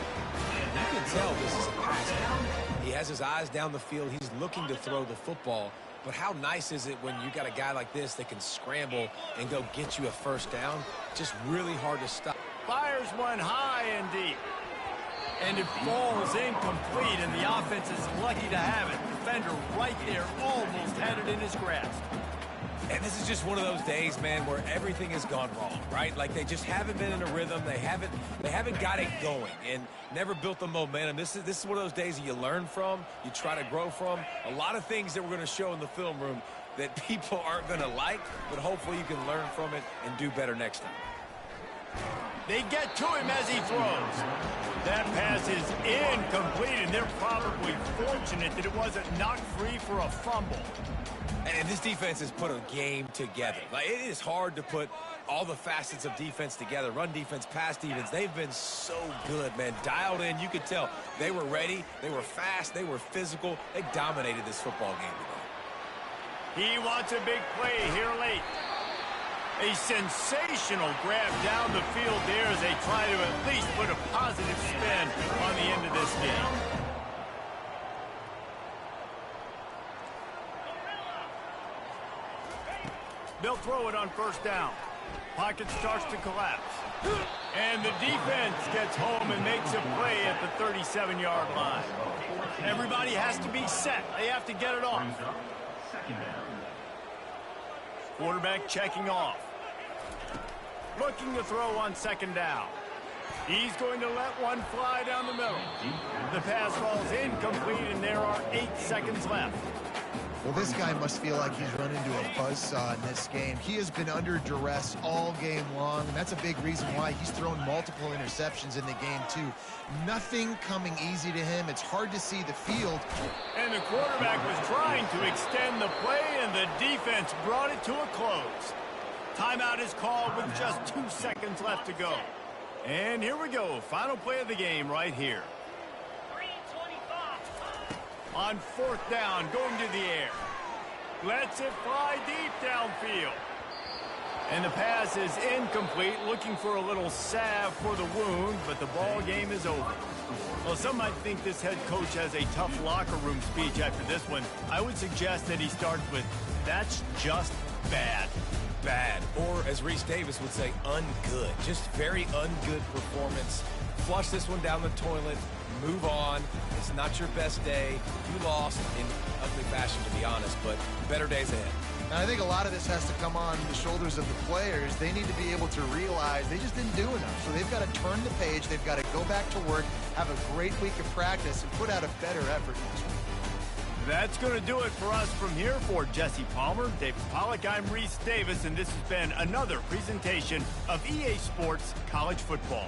You can tell this is a pass down. He has his eyes down the field. He's looking to throw the football. But how nice is it when you got a guy like this that can scramble and go get you a 1st down? Just really hard to stop. Fires one high and deep. And it falls incomplete, and the offense is lucky to have it. Defender right there almost had it in his grasp. And this is just one of those days, man, where everything has gone wrong, right? Like they just haven't been in a rhythm. They haven't got it going and never built the momentum. This is one of those days that you learn from, you try to grow from. A lot of things that we're going to show in the film room that people aren't going to like, but hopefully you can learn from it and do better next time. They get to him as he throws. That pass is incomplete, and they're probably fortunate that it wasn't knocked free for a fumble. And this defense has put a game together. Like, it is hard to put all the facets of defense together. Run defense, pass defense. They've been so good, man. Dialed in. You could tell they were ready. They were fast. They were physical. They dominated this football game today. He wants a big play here late. A sensational grab down the field there as they try to at least put a positive spin on the end of this game. They'll throw it on 1st down. Pocket starts to collapse. And the defense gets home and makes a play at the 37-yard line. Everybody has to be set. They have to get it off. Quarterback checking off. Looking to throw on 2nd down. He's going to let one fly down the middle. The pass falls incomplete, and there are 8 seconds left. Well, this guy must feel like he's run into a buzzsaw in this game. He has been under duress all game long, and that's a big reason why he's thrown multiple interceptions in the game, too. Nothing coming easy to him. It's hard to see the field. And the quarterback was trying to extend the play, and the defense brought it to a close. Timeout is called with just 2 seconds left to go. And here we go. Final play of the game right here. On 4th down, going to the air. Lets it fly deep downfield. And the pass is incomplete, looking for a little salve for the wound, but the ball game is over. Well, some might think this head coach has a tough locker room speech after this one. I would suggest that he starts with, "That's just bad." Bad, or as Reese Davis would say, ungood. Just very ungood performance. Flush this one down the toilet. Move on. It's not your best day. You lost in ugly fashion, to be honest, but better days ahead. And I think a lot of this has to come on the shoulders of the players. They need to be able to realize they just didn't do enough. So they've got to turn the page. They've got to go back to work, have a great week of practice, and put out a better effort next week. That's going to do it for us from here. For Jesse Palmer, David Pollack, I'm Reese Davis, and this has been another presentation of EA Sports College Football.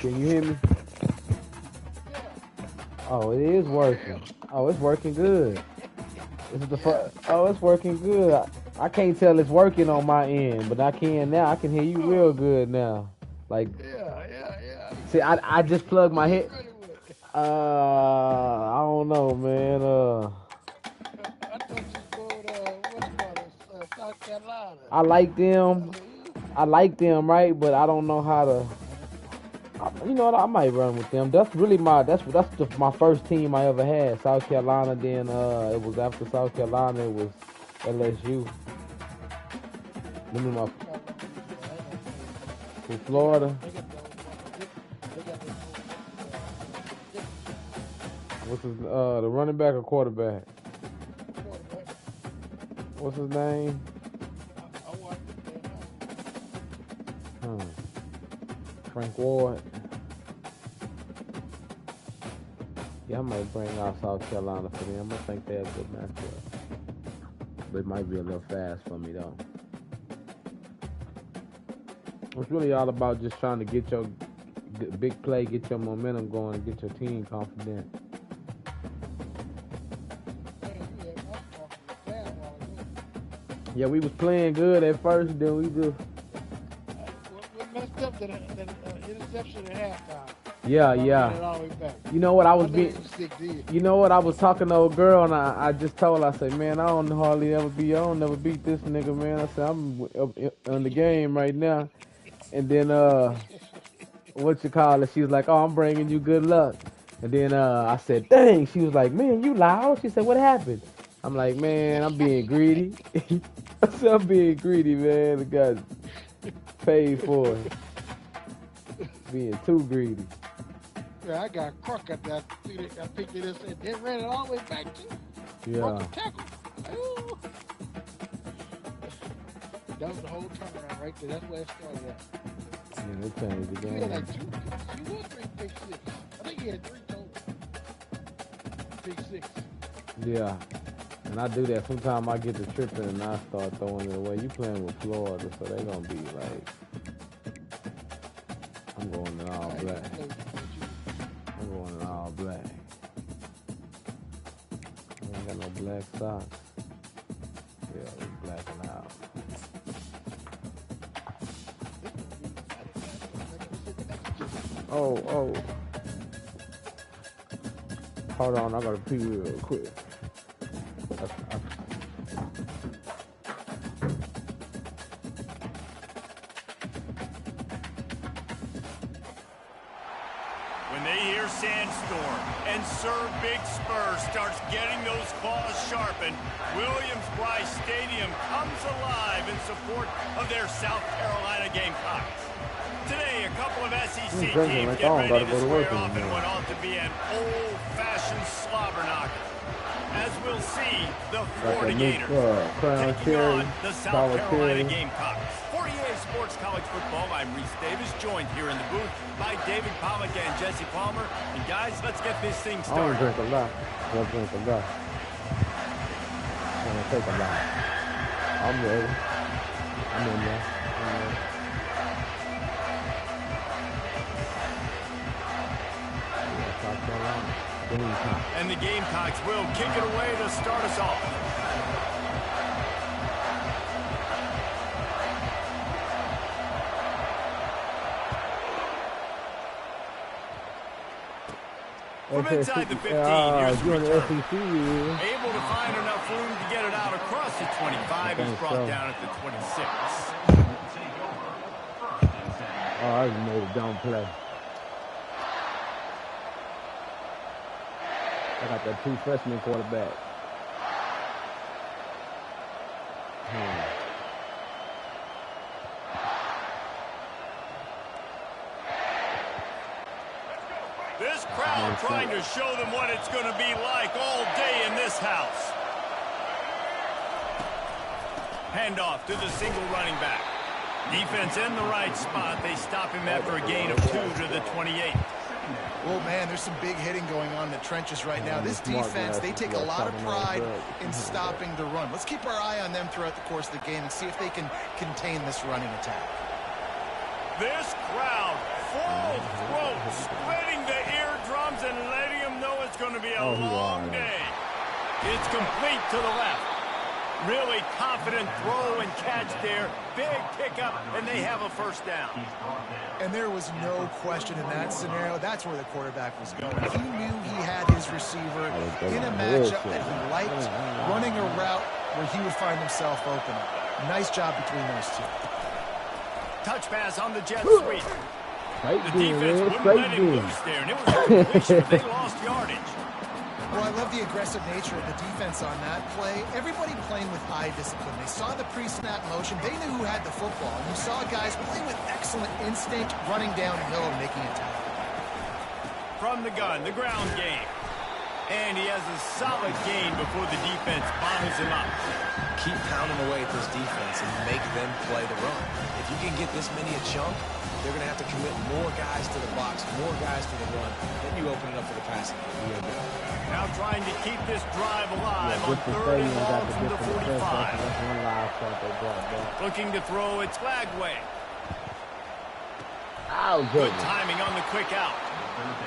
Can you hear me? Oh, it is working. Oh, it's working good. This is the first. Oh, it's working good. I can't tell it's working on my end, but I can now. I can hear you real good now. Like, Yeah. see, I just plugged my head. I don't know, man. I thought you go to South Carolina. I like them. Right? But I don't know how to. You know what? I might run with them. That's really my my first team I ever had. South Carolina. Then it was after South Carolina. It was LSU. Then my from Florida. What's his the running back or quarterback? What's his name? Frank Ward. Yeah, I might bring out South Carolina for them. I think they're a good matchup. But it might be a little fast for me though. It's really all about just trying to get your big play, get your momentum going, and get your team confident. Yeah, we was playing good at first, then we just... What messed up that interception at halftime? Yeah. You know what I was You know what I was talking to a girl and I just told her, I said, man, I don't never beat this nigga, man. I said, I'm on the game right now. And then what you call it? She was like, oh, I'm bringing you good luck. And then I said, dang. She was like, man, you loud. She said, what happened? I'm like, man, I'm being greedy. I said, I'm being greedy, man. The guy paid for it. Being too greedy. Yeah, I got Crook at that. I picked it up and then ran it all the way back to yeah. Tackle. Ooh. That was the whole turnaround right there. That's where it started at. Yeah, they changed the game. He had like two or three big six. I think he had 3 total. Big six. Yeah. And I do that. Sometimes I get to tripping and I start throwing it away. You playing with Florida, so they're going to be like, I'm going in all black. I'm going in all black. I ain't got no black socks. Yeah, we blacking out. Oh. Hold on, I gotta pee real quick. When they hear Sandstorm and Sir Big Spur starts getting those claws sharpened, Williams-Brice Stadium comes alive in support of their South Carolina Gamecocks. Today, a couple of SEC teams get ready to square off in what ought to be an old-fashioned slobber knocker. As we'll see, the Florida Gators taking on the South Carolina Gamecocks. 48 Sports College Football, I'm Reese Davis, joined here in the booth by David Pollack and Jesse Palmer. And guys, let's get this thing started. I don't drink a lot. I'm going to take a lot. I'm ready. I'm in there. And the Gamecocks will kick it away to start us off. From inside the 15, here's the return. Able to find enough room to get it out across the 25. He's brought down at the 26. Oh, I just made a dumb play. I got that 2 freshman quarterback. This crowd trying to show them what it's going to be like all day in this house. Handoff to the single running back. Defense in the right spot. They stop him after a gain of 2 to the 28. Well, man, there's some big hitting going on in the trenches right now. This defense, they take a lot of pride in stopping the run. Let's keep our eye on them throughout the course of the game and see if they can contain this running attack. This crowd full throat, splitting the eardrums and letting them know it's going to be a long day. It's complete to the left. Really confident throw and catch there. Big pickup, and they have a first down. And there was no question in that scenario. That's where the quarterback was going. He knew he had his receiver in a matchup that he liked, running a route where he would find himself open. Nice job between those two. Touch pass on the jet sweep. The defense wouldn't let him loose there, and it was a completion, but they lost yardage. Well, I love the aggressive nature of the defense on that play. Everybody playing with eye discipline. They saw the pre-snap motion. They knew who had the football. And you saw guys playing with excellent instinct, running downhill and making a tackle. From the gun, the ground game. And he has a solid gain before the defense bottles him up. Keep pounding away at this defense and make them play the run. If you can get this many a chunk, they're going to have to commit more guys to the box, more guys to the run. Then you open it up for the passing game. Now trying to keep this drive alive on third and long from the 45. Looking to throw, it's Flagway. Good timing on the quick out.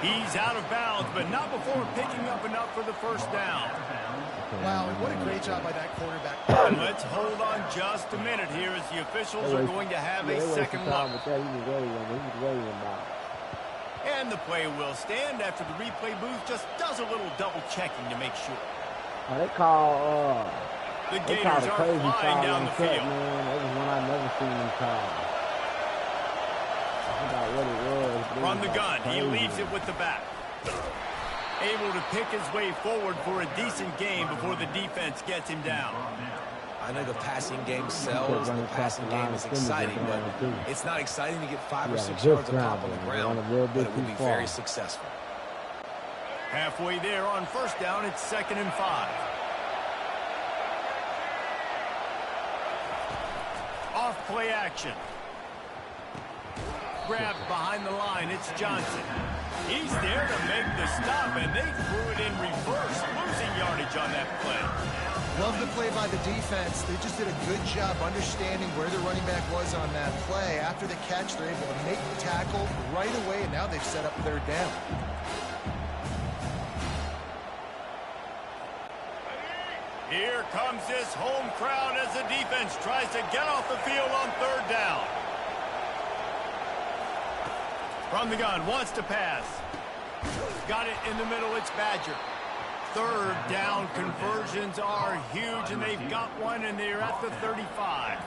He's out of bounds, but not before picking up enough for the first down. Wow, what a great job by that quarterback. Let's hold on just a minute here as the officials are going to have a second look. And the play will stand after the replay booth just does a little double checking to make sure. They call the Gators are flying down the field. Man. That was one I never seen them call. I forgot what it was. From the gun, he leaves it with the back. Able to pick his way forward for a decent game before the defense gets him down. I know the passing game sells, the passing game is exciting, but it's not exciting to get 5 or 6 yards of pop on the ground, but it will be very successful. Halfway there on first down, it's 2nd and 5. Off play action. Grabbed behind the line, it's Johnson. He's there to make the stop, and they threw it in reverse, losing yardage on that play. Love the play by the defense. They just did a good job understanding where the running back was on that play. After the catch, they're able to make the tackle right away, and now they've set up third down. Here comes this home crowd as the defense tries to get off the field on third down. From the gun, wants to pass. Got it in the middle, it's Badger. Third down conversions are huge, and they've got one, and they're at the 35.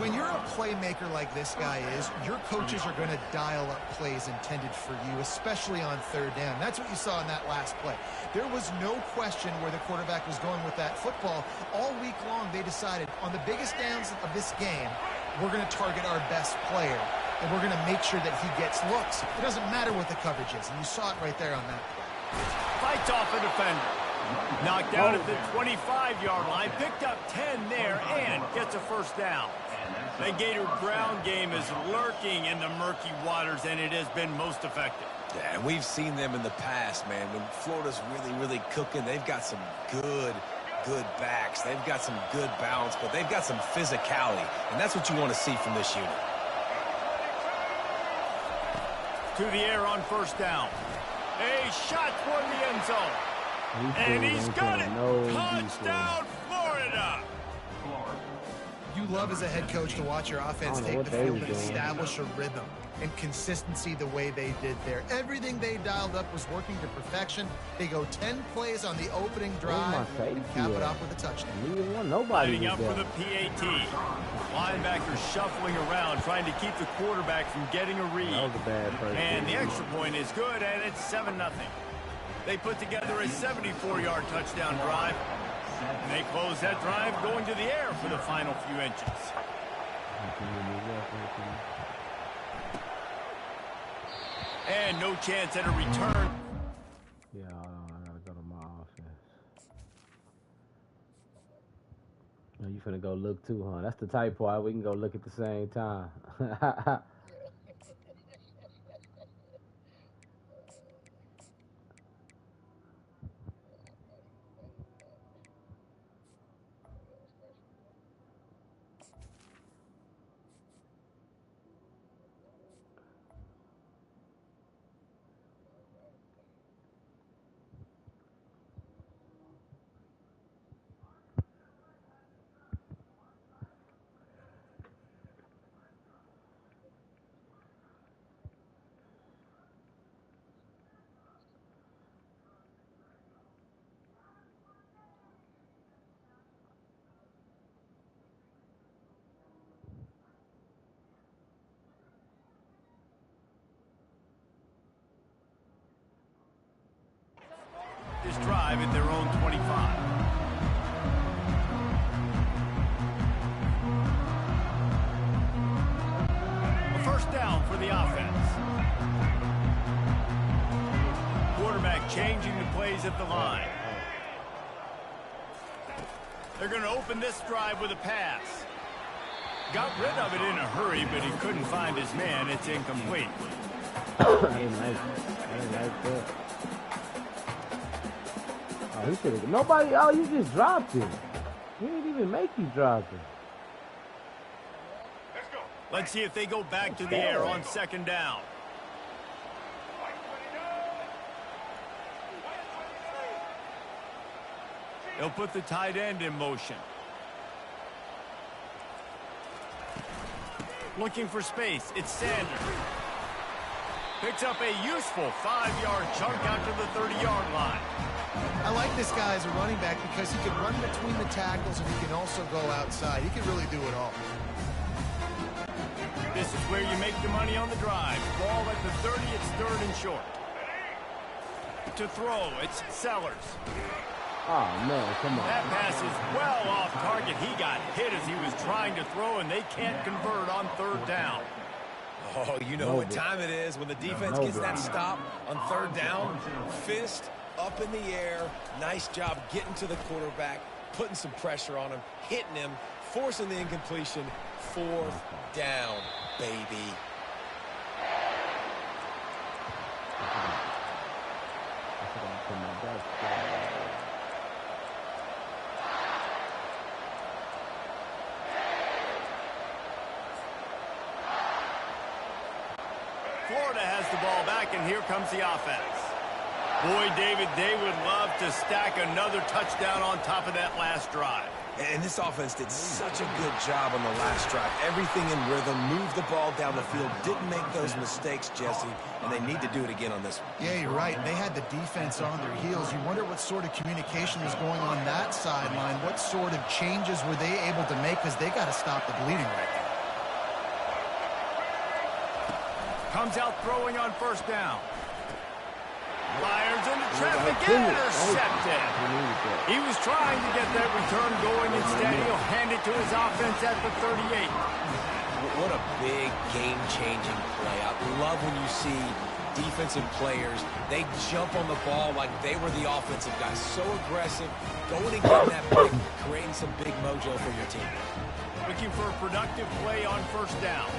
When you're a playmaker like this guy is, your coaches are going to dial up plays intended for you, especially on third down. That's what you saw in that last play. There was no question where the quarterback was going with that football. All week long, they decided on the biggest downs of this game, we're going to target our best player, and we're going to make sure that he gets looks. It doesn't matter what the coverage is, and you saw it right there on that play. Fights off a defender. Knocked out at the 25-yard line. Picked up 10 there and gets a first down. The Gator ground game is lurking in the murky waters, and it has been most effective. Yeah, and we've seen them in the past, man. When Florida's really cooking, they've got some good backs. They've got some good balance, but they've got some physicality, and that's what you want to see from this unit. To the air on first down. A shot toward the end zone. And he's got it. Touchdown, Florida. You love as a head coach to watch your offense take the field and establish a rhythm and consistency the way they did there. Everything they dialed up was working to perfection. They go 10 plays on the opening drive and cap it off with a touchdown. Lining up for the PAT. Linebackers shuffling around, trying to keep the quarterback from getting a read. And the extra point is good, and it's 7-0. They put together a 74-yard touchdown drive. And they close that drive going to the air for the final few inches. And no chance at a return. Yeah, I gotta go to my offense. Oh, you finna go look too, huh? That's the type part we can go look at the same time. drive at their own 25. A first down for the offense. Quarterback changing the plays at the line. They're going to open this drive with a pass. Got rid of it in a hurry, but he couldn't find his man. It's incomplete. I didn't like that. Oh, he should have. Nobody. Oh, you just dropped it. He didn't even make you drop it. Let's see if they go back to the air on second down. They'll put the tight end in motion. Looking for space. It's Sanders. Picks up a useful 5-yard chunk out to the 30-yard line. I like this guy as a running back because he can run between the tackles and he can also go outside. He can really do it all. This is where you make the money on the drive. Ball at the 30, it's third and short. To throw, it's Sellers. Oh, man, come on. That pass is well off target. He got hit as he was trying to throw, and they can't convert on third down. Oh, you know what time it is when the defense gets that stop on third down. Fist up in the air. Nice job getting to the quarterback, putting some pressure on him, hitting him, forcing the incompletion. Fourth down, baby. Florida has the ball back, and here comes the offense. Boy, David, they would love to stack another touchdown on top of that last drive. And this offense did such a good job on the last drive. Everything in rhythm, moved the ball down the field, didn't make those mistakes, Jesse, and they need to do it again on this one. Yeah, you're right. They had the defense on their heels. You wonder what sort of communication was going on that sideline. What sort of changes were they able to make because they got to stop the bleeding right now. Comes out throwing on first down. Fires into traffic, intercepted. He was trying to get that return going. Instead, he'll hand it to his offense at the 38. What a big game-changing play. I love when you see defensive players, they jump on the ball like they were the offensive guys. So aggressive, going and getting that pick, creating some big mojo for your team. Looking for a productive play on first down.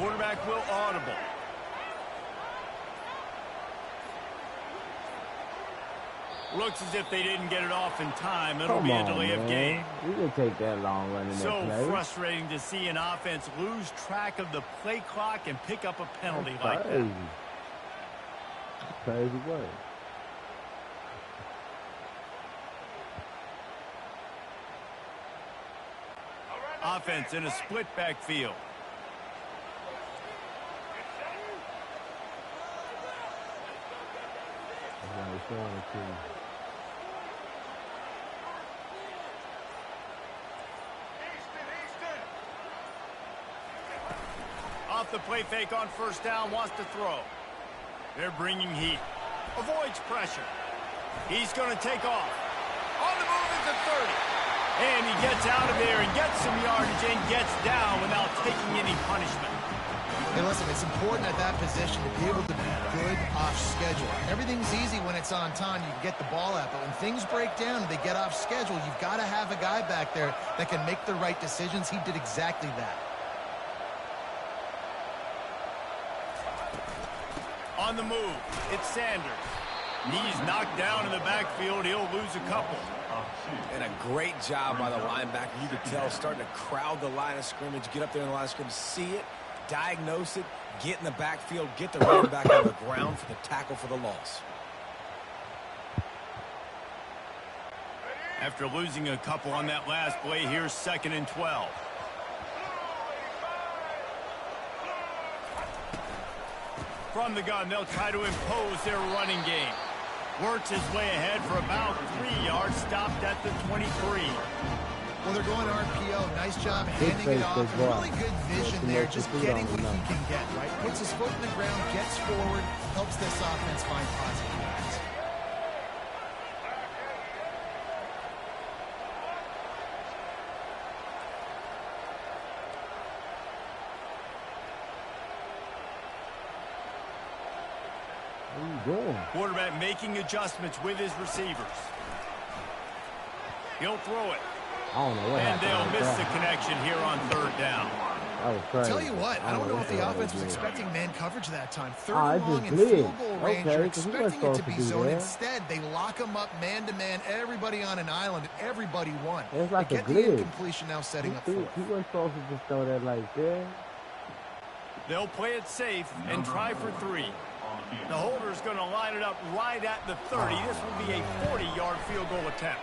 Quarterback will audible. Looks as if they didn't get it off in time. It'll be a delay of game. You can take that long running So that play. frustrating to see an offense lose track of the play clock and pick up a penalty like that. Crazy way. Offense in a split backfield. Off the play fake on first down, wants to throw. They're bringing heat. Avoids pressure. He's going to take off. On the move is the 30. And he gets out of there and gets some yardage and gets down without taking any punishment. Hey, listen, it's important at that position to be able to be good off schedule. Everything's easy when it's on time. You can get the ball out. But when things break down and they get off schedule, you've got to have a guy back there that can make the right decisions. He did exactly that. On the move, it's Sanders. He's knocked down in the backfield. He'll lose a couple. And a great job by the linebacker. You could tell starting to crowd the line of scrimmage, get up there in the line of scrimmage, see it, diagnose it, get in the backfield, get the running back on the ground for the tackle for the loss. After losing a couple on that last play, here's 2nd and 12. From the gun, they'll try to impose their running game. Works his way ahead for about 3 yards, stopped at the 23. Well, they're going RPO. Nice job handing it off. Really good vision there, just getting what he can get, right? Puts his foot in the ground, gets forward, helps this offense find positive yards. doing? Quarterback making adjustments with his receivers. He'll throw it. I don't know what And happened. they'll miss the connection here on third down. That was crazy. Tell you what, I don't know if the what offense they was did. expecting man coverage that time. Third Oh, it and long just and did. field goal range. Okay, You're 'cause he wasn't expecting it to supposed be to do zone. that. Instead, they lock them up man-to-man, everybody on an island, and everybody won. It's like they a get the glitch. incompletion now setting up for it. He wasn't supposed to just throw that like that. They'll play it safe and try for 3. The holder's going to line it up right at the 30. This will be a 40-yard field goal attempt.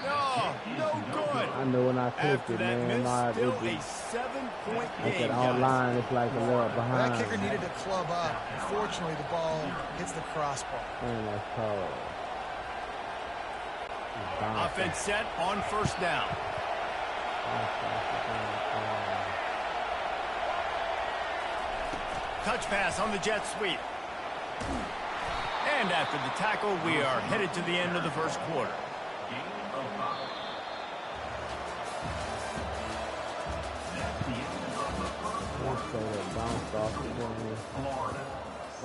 No, no good. I know when I clicked After it, that man. miss, still It a just, 7-point like game, that guys. online, it's like a little behind. That kicker needed to club up. Unfortunately, the ball hits the crossbar. Man, that's cold. Offense set on first down. Touch pass on the jet sweep. And after the tackle, we are headed to the end of the first quarter.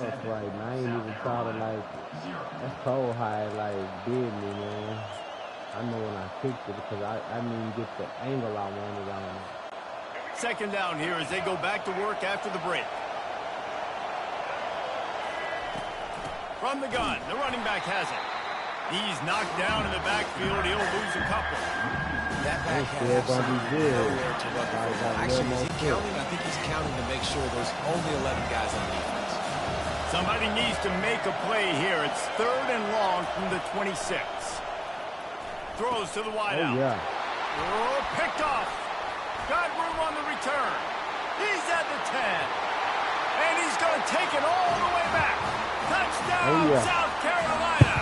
That's right, and I ain't even thought of like, that's cold how it like did me, man. I know when I kicked it because I didn't even get the angle I wanted on it. Second down here as they go back to work after the break. From the gun, the running back has it. He's knocked down in the backfield. He'll lose a couple. That back It's still gonna be good. nowhere to run the ball. Actually, is he counting? I think he's counting to make sure there's only 11 guys on defense. Somebody needs to make a play here. It's third and long from the 26. Throws to the wideout. Oh, yeah. Oh, picked off. Got room on the return. He's at the 10. And he's going to take it all the way back. Touchdown, Oh, yeah. South Carolina.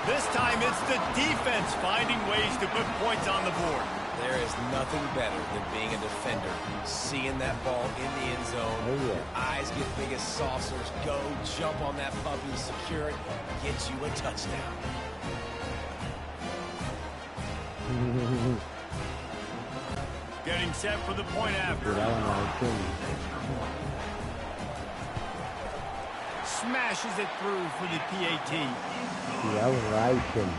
This time it's the defense finding ways to put points on the board. There is nothing better than being a defender. Seeing that ball in the end zone. Oh, yeah. Your eyes get big as saucers. Go, jump on that puppy, secure it, get you a touchdown. Getting set for the point after. Dude, I don't know, Smashes it through for the PAT. yeah, I was right to me.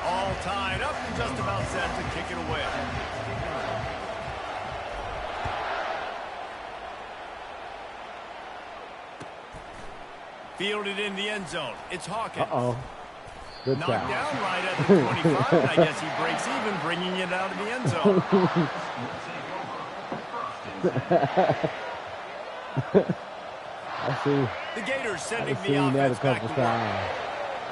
All tied up and just about set to kick it away. Fielded in the end zone. It's Hawkins. Uh-oh. Good Knocked try. down right at the 25, and I guess he breaks even, bringing it out of the end zone. I see. The Gators sending I've the seen that a offense back couple to work. times.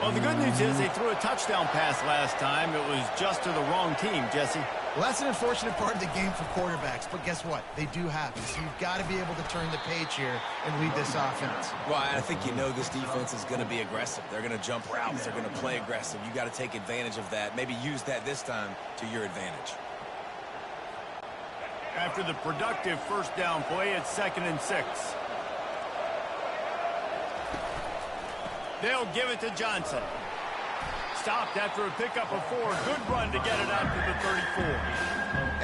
Well, the good news is they threw a touchdown pass last time. It was just to the wrong team, Jesse. Well, that's an unfortunate part of the game for quarterbacks, but guess what? They do happen. So you've got to be able to turn the page here and lead this offense. Well, I think you know this defense is going to be aggressive. They're going to jump routes. They're going to play aggressive. You got to take advantage of that. Maybe use that this time to your advantage. After the productive first down play, it's 2nd and 6. They'll give it to Johnson. Stopped after a pickup of 4. Good run to get it out to the 34.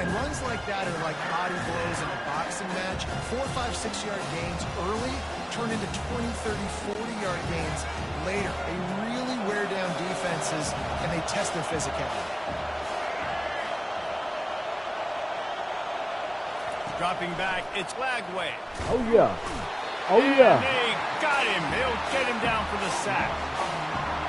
And runs like that are like body blows in a boxing match. 4, 5, 6-yard gains early turn into 20, 30, 40-yard gains later. They really wear down defenses, and they test their physicality. Dropping back, it's Lagway. Oh, yeah. Oh, yeah. And they got him. They'll get him down for the sack.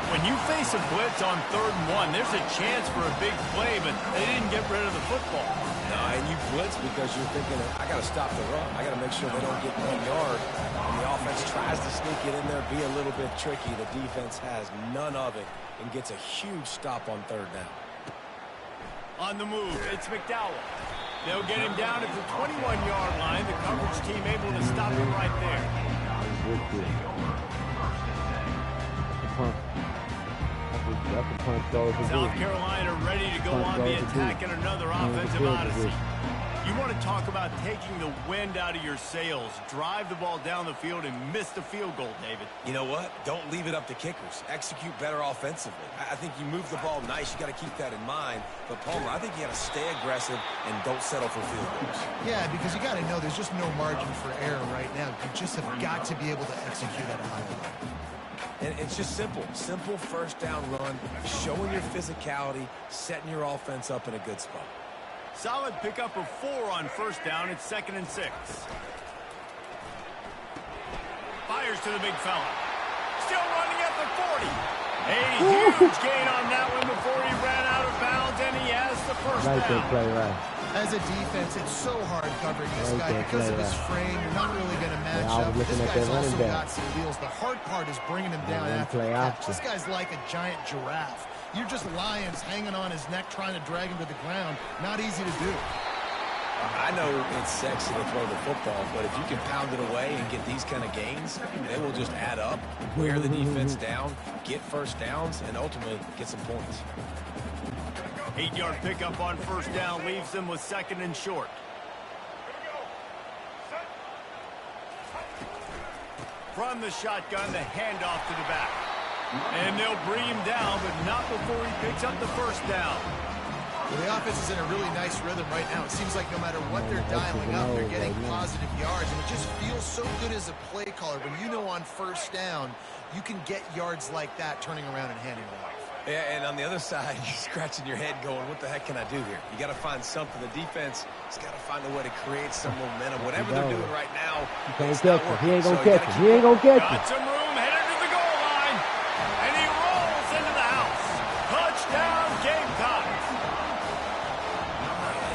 When you face a blitz on 3rd and 1, there's a chance for a big play, but they didn't get rid of the football. No, and you blitz because you're thinking, I got to stop the run. I got to make sure they don't get 1 yard. And the offense tries to sneak it in there, be a little bit tricky. The defense has none of it and gets a huge stop on 3rd down. On the move, it's McDowell. They'll get him down at the 21-yard line. The coverage team able to stop him right there. That's a punch throw to South Carolina ready to go on the attack in another offensive odyssey. You want to talk about taking the wind out of your sails. Drive the ball down the field and miss the field goal, David. You know what? Don't leave it up to kickers. Execute better offensively. I think you move the ball nice. You got to keep that in mind. But, Palmer, I think you got to stay aggressive and don't settle for field goals. Yeah, because you got to know there's just no margin for error right now. You just have got to be able to execute at a high level. And it's just simple. Simple first down run, showing your physicality, setting your offense up in a good spot. Solid pickup of 4 on first down. It's 2nd and 6. Fires to the big fella. Still running at the 40. A huge gain on that one before he ran out of bounds, and he has the first down. Play right. As a defense, it's so hard covering this guy because of his frame. You're not really going to match up. This guy's also got some wheels. The hard part is bringing him down after the catch. This guy's like a giant giraffe. You're just lions hanging on his neck trying to drag him to the ground. Not easy to do. I know it's sexy to throw the football, but if you can pound it away and get these kind of gains, they will just add up, wear the defense down, get first downs, and ultimately get some points. 8-yard pickup on first down leaves them with 2nd and short. From the shotgun, the handoff to the back. And they'll bring him down, but not before he picks up the first down. Well, the offense is in a really nice rhythm right now. It seems like no matter what they're dialing up, they're getting positive yards. And it just feels so good as a play caller when you know on first down, you can get yards like that turning around and handing it off. Yeah, and on the other side, you're scratching your head going, what the heck can I do here? You got to find something. The defense has got to find a way to create some momentum. Whatever they're doing right now, it's not working. He ain't going to catch it. He ain't going to catch it. Got some room, headed to the goal line. And he rolls into the house. Touchdown, Gamecocks.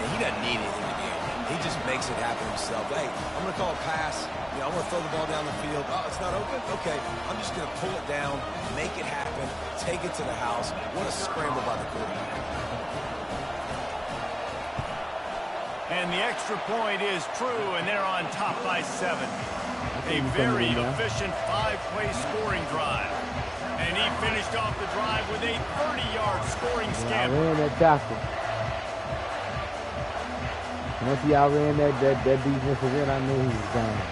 He doesn't need anything to do. He just makes it happen himself. Hey, I'm going to call a pass. You know, I'm going to throw the ball down the field. Oh, it's not open? Okay. I'm just going to pull it down, make it happen, take it to the house. What a scramble by the quarterback. And the extra point is true, and they're on top by 7. A very efficient 5-play scoring drive. And he finished off the drive with a 30-yard scoring scamper. Ran that doctor. Once y'all ran that defensive end, I knew he was gone.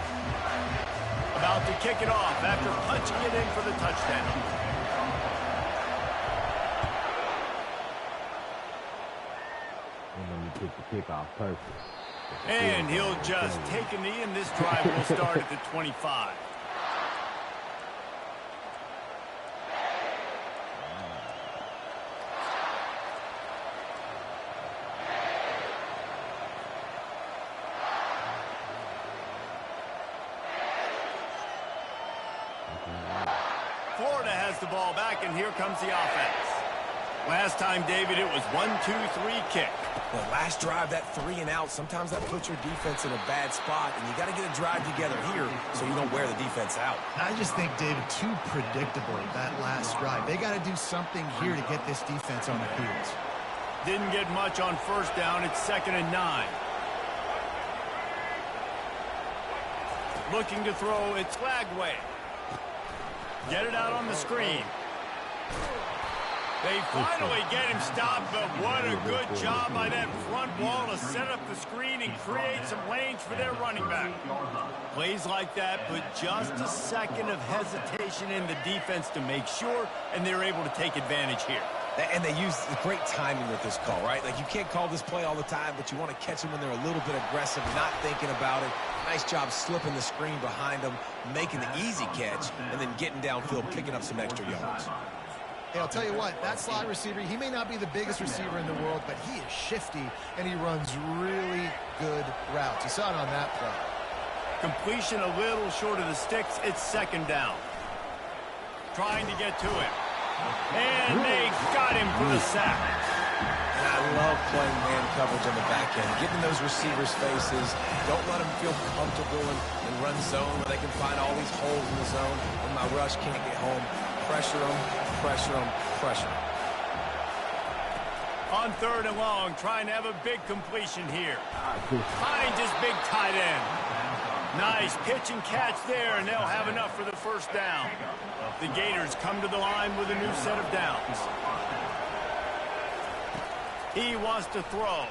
About to kick it off after punching it in for the touchdown. And then you pick the kickoff perfect. And he'll just take a knee, and this drive will start at the 25. Florida has the ball back, and here comes the offense. Last time, David, it was 1-2-3 kick. The last drive, that 3 and out, sometimes that puts your defense in a bad spot, and you got to get a drive together here so you don't wear the defense out. I just think, David, too predictable that last drive. They got to do something here to get this defense on the heels. Didn't get much on first down. It's 2nd and 9. Looking to throw, it's Flagway. Get it out on the screen. They finally get him stopped, but what a good job by that front wall to set up the screen and create some lanes for their running back. Plays like that put just a second of hesitation in the defense to make sure, and they're able to take advantage here. And they use the great timing with this call, right? Like, you can't call this play all the time, but you want to catch them when they're a little bit aggressive, not thinking about it. Nice job slipping the screen behind them, making the easy catch, and then getting downfield, picking up some extra yards. Hey, I'll tell you what, that slot receiver, he may not be the biggest receiver in the world, but he is shifty, and he runs really good routes. You saw it on that play. Completion a little short of the sticks. It's 2nd down. Trying to get to him. And they got him for the sack. And I love playing man coverage on the back end, getting those receivers' faces. Don't let them feel comfortable and run zone where they can find all these holes in the zone when my rush can't get home. Pressure them, pressure them, pressure them. On 3rd and long, trying to have a big completion here. Finds his big tight end. Nice pitch and catch there, and they'll have enough for the first down. The Gators come to the line with a new set of downs. He wants to throw.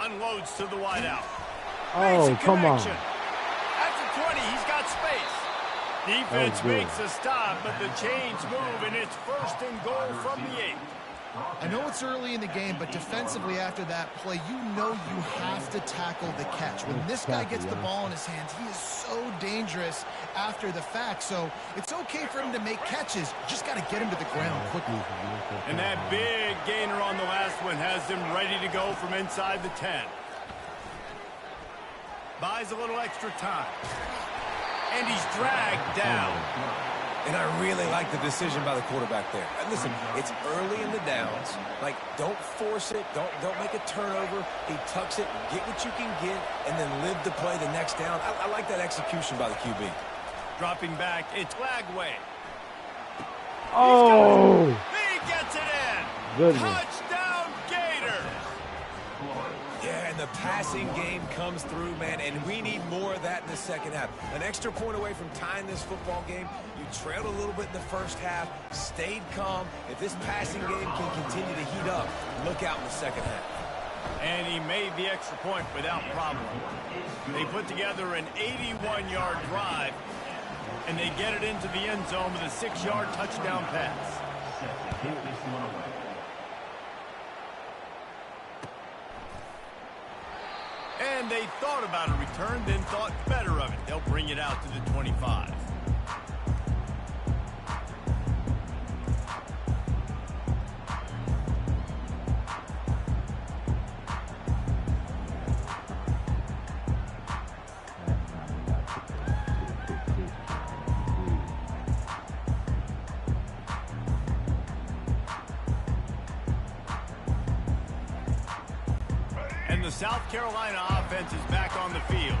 Unloads to the wideout. Oh, come on. At the 20, he's got space. Defense makes a stop, but the chains move, and it's 1st and goal from the 8. I know it's early in the game, but defensively after that play, you know you have to tackle the catch. When this guy gets the ball in his hands, he is so dangerous after the fact. So it's okay for him to make catches. You just got to get him to the ground quickly. And that big gainer on the last one has him ready to go from inside the 10. Buys a little extra time. And he's dragged down. And I really like the decision by the quarterback there. And listen, it's early in the downs. Like, don't force it. Don't make a turnover. He tucks it, get what you can get, and then live to play the next down. I like that execution by the QB. Dropping back, it's Lagway. Oh! He gets it in. Goodness. Touchdown, Gator. Yeah, and the passing game comes through, man, and we need more of that in the second half. An extra point away from tying this football game. You trailed a little bit in the first half, stayed calm. If this passing game can continue to heat up, look out in the second half. And he made the extra point without problem. They put together an 81-yard drive, and they get it into the end zone with a 6-yard touchdown pass. And they thought about a return, then thought better of it. They'll bring it out to the 25. And the South Carolina offense is back on the field.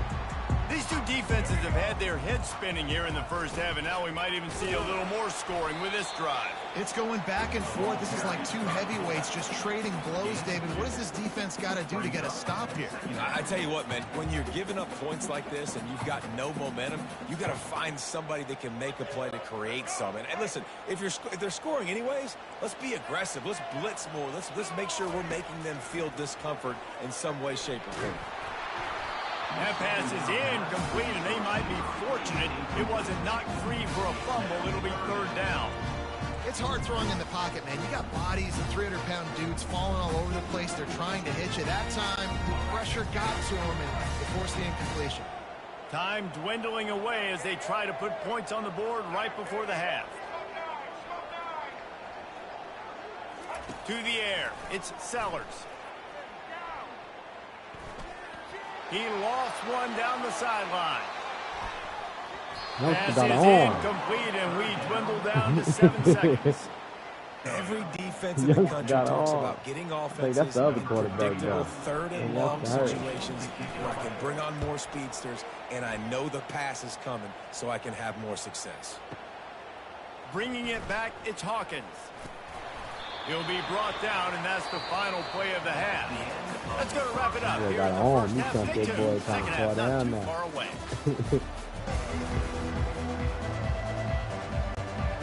These two defenses have had their heads spinning here in the first half, and now we might even see a little more scoring with this drive. It's going back and forth. This is like two heavyweights just trading blows, David. What does this defense got to do to get a stop here? I tell you what, man, when you're giving up points like this and you've got no momentum, you got to find somebody that can make a play to create some. And listen, if they're scoring anyways, let's be aggressive. Let's blitz more. Let's make sure we're making them feel discomfort in some way, shape, or form. That pass is incomplete, and they might be fortunate it wasn't knocked free for a fumble. It'll be 3rd down. It's hard throwing in the pocket, man. You got bodies and 300-pound dudes falling all over the place. They're trying to hit you. That time, the pressure got to them, and they forced the incompletion. Time dwindling away as they try to put points on the board right before the half. To the air, it's Sellers. He lost one down the sideline. Pass is incomplete, and we dwindle down to 7 seconds. Every defense in the country talks about getting offenses in predictable 3rd and long situations where I can bring on more speedsters, and I know the pass is coming, so I can have more success. Bringing it back, it's Hawkins. He'll be brought down, and that's the final play of the half. That's going to wrap it up. Yeah, Here in the first half, big boy second half, not too far away.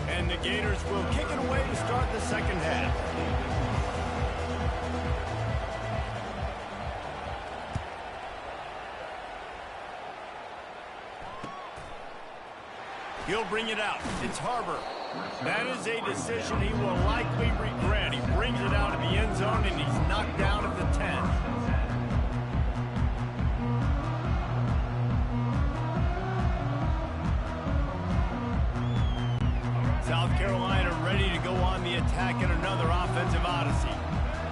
And the Gators will kick it away to start the second half. He'll bring it out. It's Harbor. That is a decision he will likely regret. He brings it out of the end zone, and he's knocked down at the 10. South Carolina ready to go on the attack in another offensive odyssey.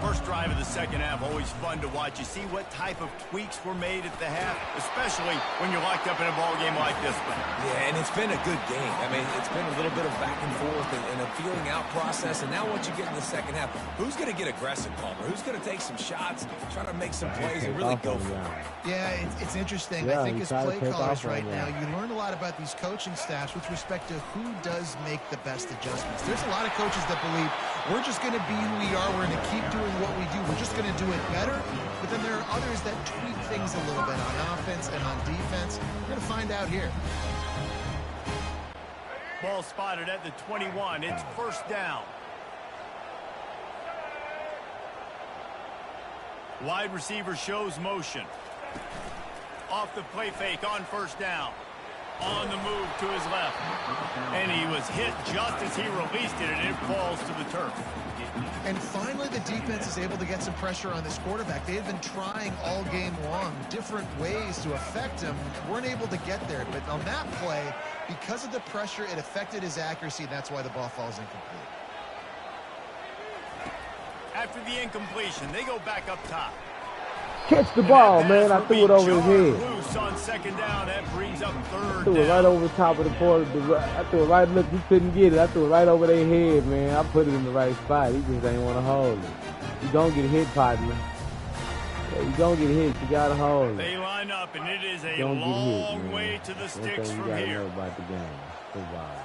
First drive of the second half, always fun to watch. You see what type of tweaks were made at the half, especially when you're locked up in a ball game like this one. Yeah, and it's been a good game. I mean, it's been a little bit of back and forth and a feeling out process. And now once you get in the second half, who's going to get aggressive, Palmer? Who's going to take some shots, try to make some plays, and really go for it? Yeah, it's interesting. I think as play callers right now, you learn a lot about these coaching staffs with respect to who does make the best adjustments. There's a lot of coaches that believe we're just going to be who we are. We're going to keep doing what we do. We're just going to do it better. But then there are others that tweak things a little bit on offense and on defense. We're going to find out here. Ball spotted at the 21. It's 1st down. Wide receiver shows motion. Off the play fake on first down. On the move to his left. And he was hit just as he released it, and it falls to the turf. And finally, the defense is able to get some pressure on this quarterback. They had been trying all game long different ways to affect him. Weren't able to get there. But on that play, because of the pressure, it affected his accuracy, and that's why the ball falls incomplete. After the incompletion, they go back up top. Catch the ball, man. I threw it over his head. Loose on second down. That brings up third Threw it right over the top of the court. I threw it right, look, he couldn't get it. I threw it right over their head, man. I put it in the right spot. He just ain't want to hold it. You don't get hit, partner. Yeah, you don't get hit. You got to hold it. They line up, and it is a long way to the sticks from here. You got to know about the game. Football.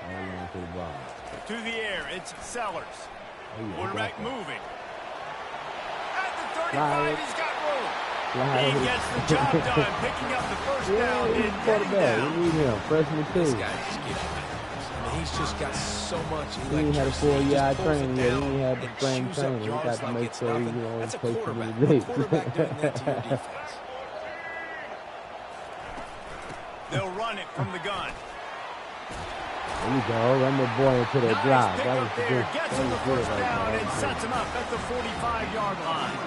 Hold on to the ball. To the air, it's Sellers. Quarterback moving. At the 35, he's got room. He gets the job done, picking up the first down and getting down. We need him, freshman team. This guy just gives you that. I mean, he's just got so much electricity. He ain't had a 4-year training yet. He ain't had the spring and training. He got to make sure he's on That's a play for quarterback. the Quarterback doing that to your defense. They'll run it from the gun. There you go. Run the boy into the drive. That was there. good. Gets him the first down and sets him up at the 45-yard line.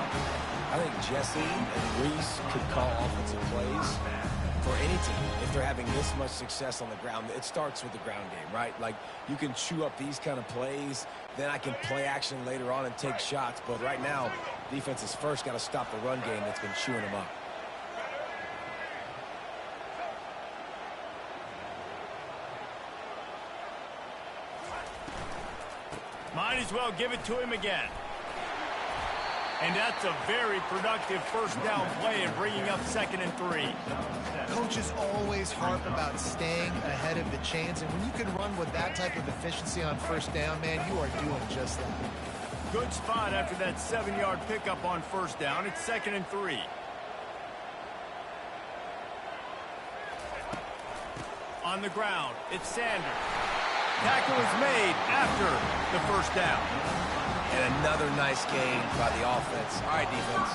I think Jesse and Reese could call offensive plays for any team if they're having this much success on the ground. It starts with the ground game, right? Like, you can chew up these kind of plays, then I can play action later on and take shots. But right now, defense has first got to stop the run game that's been chewing them up. Might as well give it to him again. And that's a very productive first down play and bringing up 2nd and 3. Coaches always harp about staying ahead of the chains, and when you can run with that type of efficiency on first down, man, you are doing just that. Good spot after that 7-yard pickup on first down. It's 2nd and 3. On the ground, it's Sanders. Tackle is made after the first down. And another nice game by the offense. All right, defense,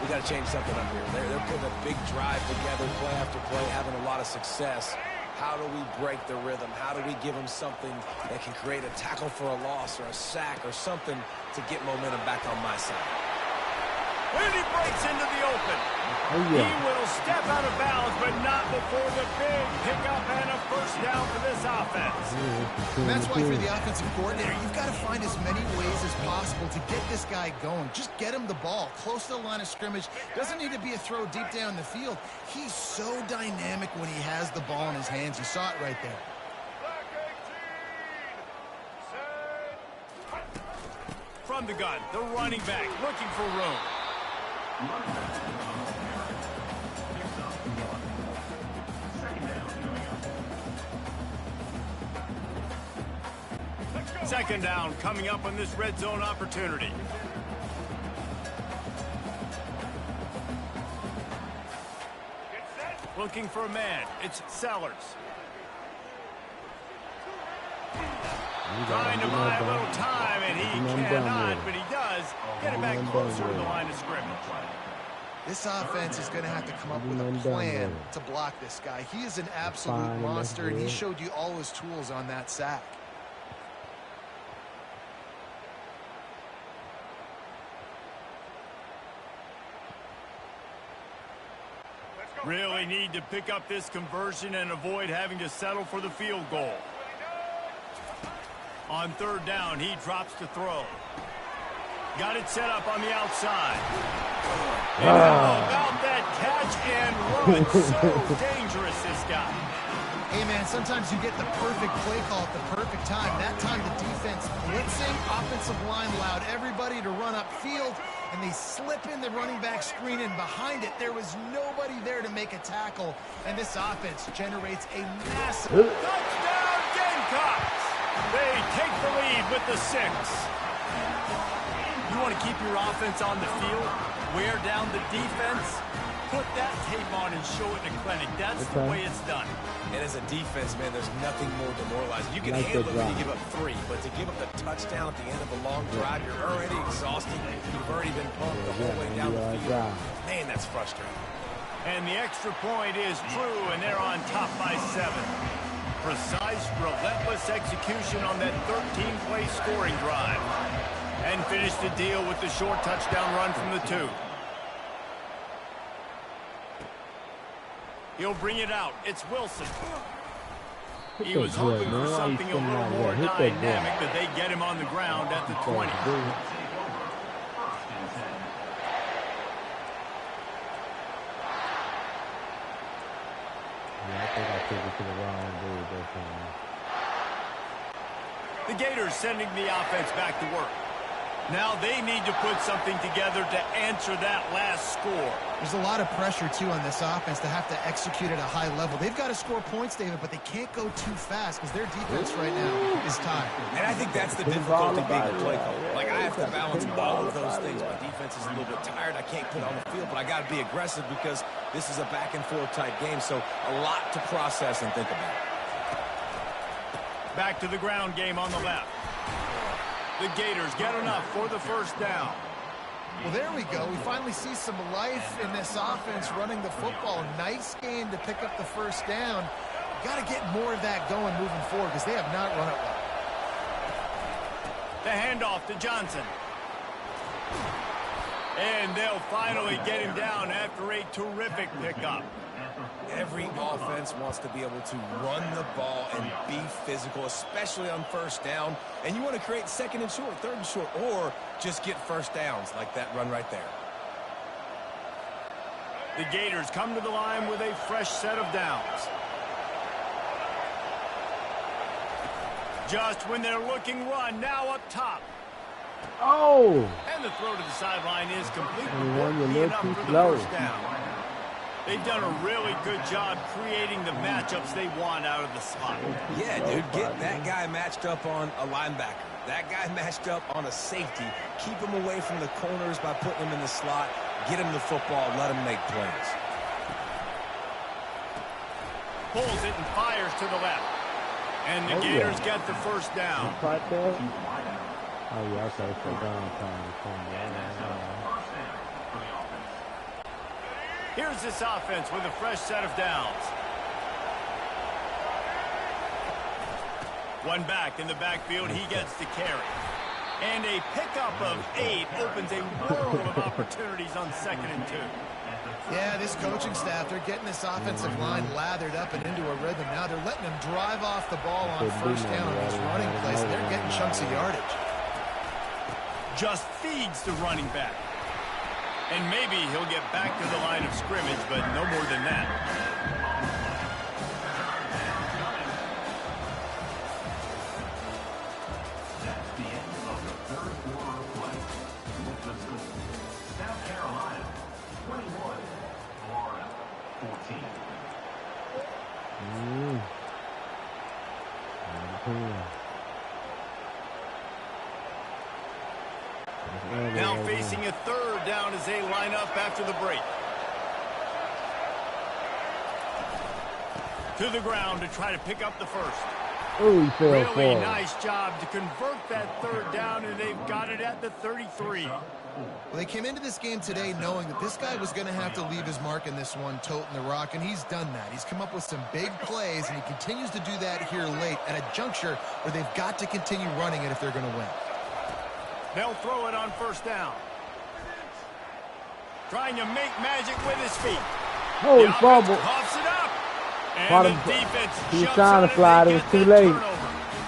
we got to change something up here. They're putting a big drive together, play after play, having a lot of success. How do we break the rhythm? How do we give them something that can create a tackle for a loss or a sack or something to get momentum back on my side? When he breaks into the open, Oh, yeah. he will step out of bounds, but not before the big pickup and a first down for this offense. And that's why for the offensive coordinator, you've got to find as many ways as possible to get this guy going. Just get him the ball close to the line of scrimmage. Doesn't need to be a throw deep down the field. He's so dynamic when he has the ball in his hands. You saw it right there. From the gun, the running back looking for room. Second down coming up on this red zone opportunity. Looking for a man. It's Sellers. Trying to buy a little time, and he cannot, but he does get it back closer to the line of scrimmage. This offense is going to have to come up with a plan to block this guy. He is an absolute monster, and he showed you all his tools on that sack. Really need to pick up this conversion and avoid having to settle for the field goal. On third down, he drops to throw. Got it set up on the outside. And how about that catch and run? So dangerous, this guy. Hey, man, sometimes you get the perfect play call at the perfect time. That time the defense blitzing, offensive line allowed everybody to run upfield, and they slip in the running back screen, and behind it, there was nobody there to make a tackle, and this offense generates a massive touchdown Gamecocks. They take the lead with the 6. You want to keep your offense on the field, wear down the defense, Put that tape on and show it in a clinic. That's the way it's done. And as a defense, man, there's nothing more demoralizing. You can handle it when you give up 3, but to give up the touchdown at the end of a long drive, you're already exhausted. You've already been pumped the whole way down the field. Man, that's frustrating. And the extra point is true, and they're on top by 7. Precise, relentless execution on that 13-play scoring drive. And finish the deal with the short touchdown run from the 2. He'll bring it out. It's Wilson. He was hoping for something a little more dynamic, but they get him on the ground at the 20. The Gators sending the offense back to work. Now they need to put something together to answer that last score. There's a lot of pressure, too, on this offense to have to execute at a high level. They've got to score points, David, but they can't go too fast because their defense right now is tired. And I think that's the difficulty being a play caller. Like, I have to balance all of those things. My defense is a little bit tired. I can't put on the field, but I got to be aggressive because this is a back-and-forth type game, so a lot to process and think about. Back to the ground game on the left. The Gators get enough for the first down. Well, there we go. We finally see some life in this offense running the football. Nice game to pick up the first down. Got to get more of that going moving forward because they have not run it well. The handoff to Johnson. And they'll finally get him down after a terrific pickup. Every offense wants to be able to run the ball and be physical, especially on first down. And you want to create 2nd and short, 3rd and short, or just get first downs like that run right there. The Gators come to the line with a fresh set of downs. Just when they're looking run, now up top. Oh! And the throw to the sideline is complete. Enough for the first down. They've done a really good job creating the matchups they want out of the slot. Yeah, dude, get that guy matched up on a linebacker. That guy matched up on a safety. Keep him away from the corners by putting him in the slot. Get him the football. Let him make plays. Pulls it and fires to the left. And the Gators get the first down. Oh, yeah, okay, so down. Here's this offense with a fresh set of downs. One back in the backfield, he gets the carry. And a pickup of 8 opens a world of opportunities on 2nd and 2. Yeah, this coaching staff, they're getting this offensive line lathered up and into a rhythm. Now they're letting them drive off the ball on first down on these running plays, and they're getting chunks of yardage. Just feeds the running back. And maybe he'll get back to the line of scrimmage, but no more than that. That's the end of the 3rd quarter of play. With the score, South Carolina 21, Florida 14. Now facing a 3rd down as they line up after the break. To the ground to try to pick up the first. Oh, he fell really forward. Nice job to convert that 3rd down, and they've got it at the 33. Well, they came into this game today knowing that this guy was going to have to leave his mark in this one, toting the rock, and he's done that. He's come up with some big plays, and he continues to do that here late at a juncture where they've got to continue running it if they're going to win. They'll throw it on first down. Trying to make magic with his feet. Oh, he fumbled. Coughs it up. And the defense he was trying to fly it. It was too late.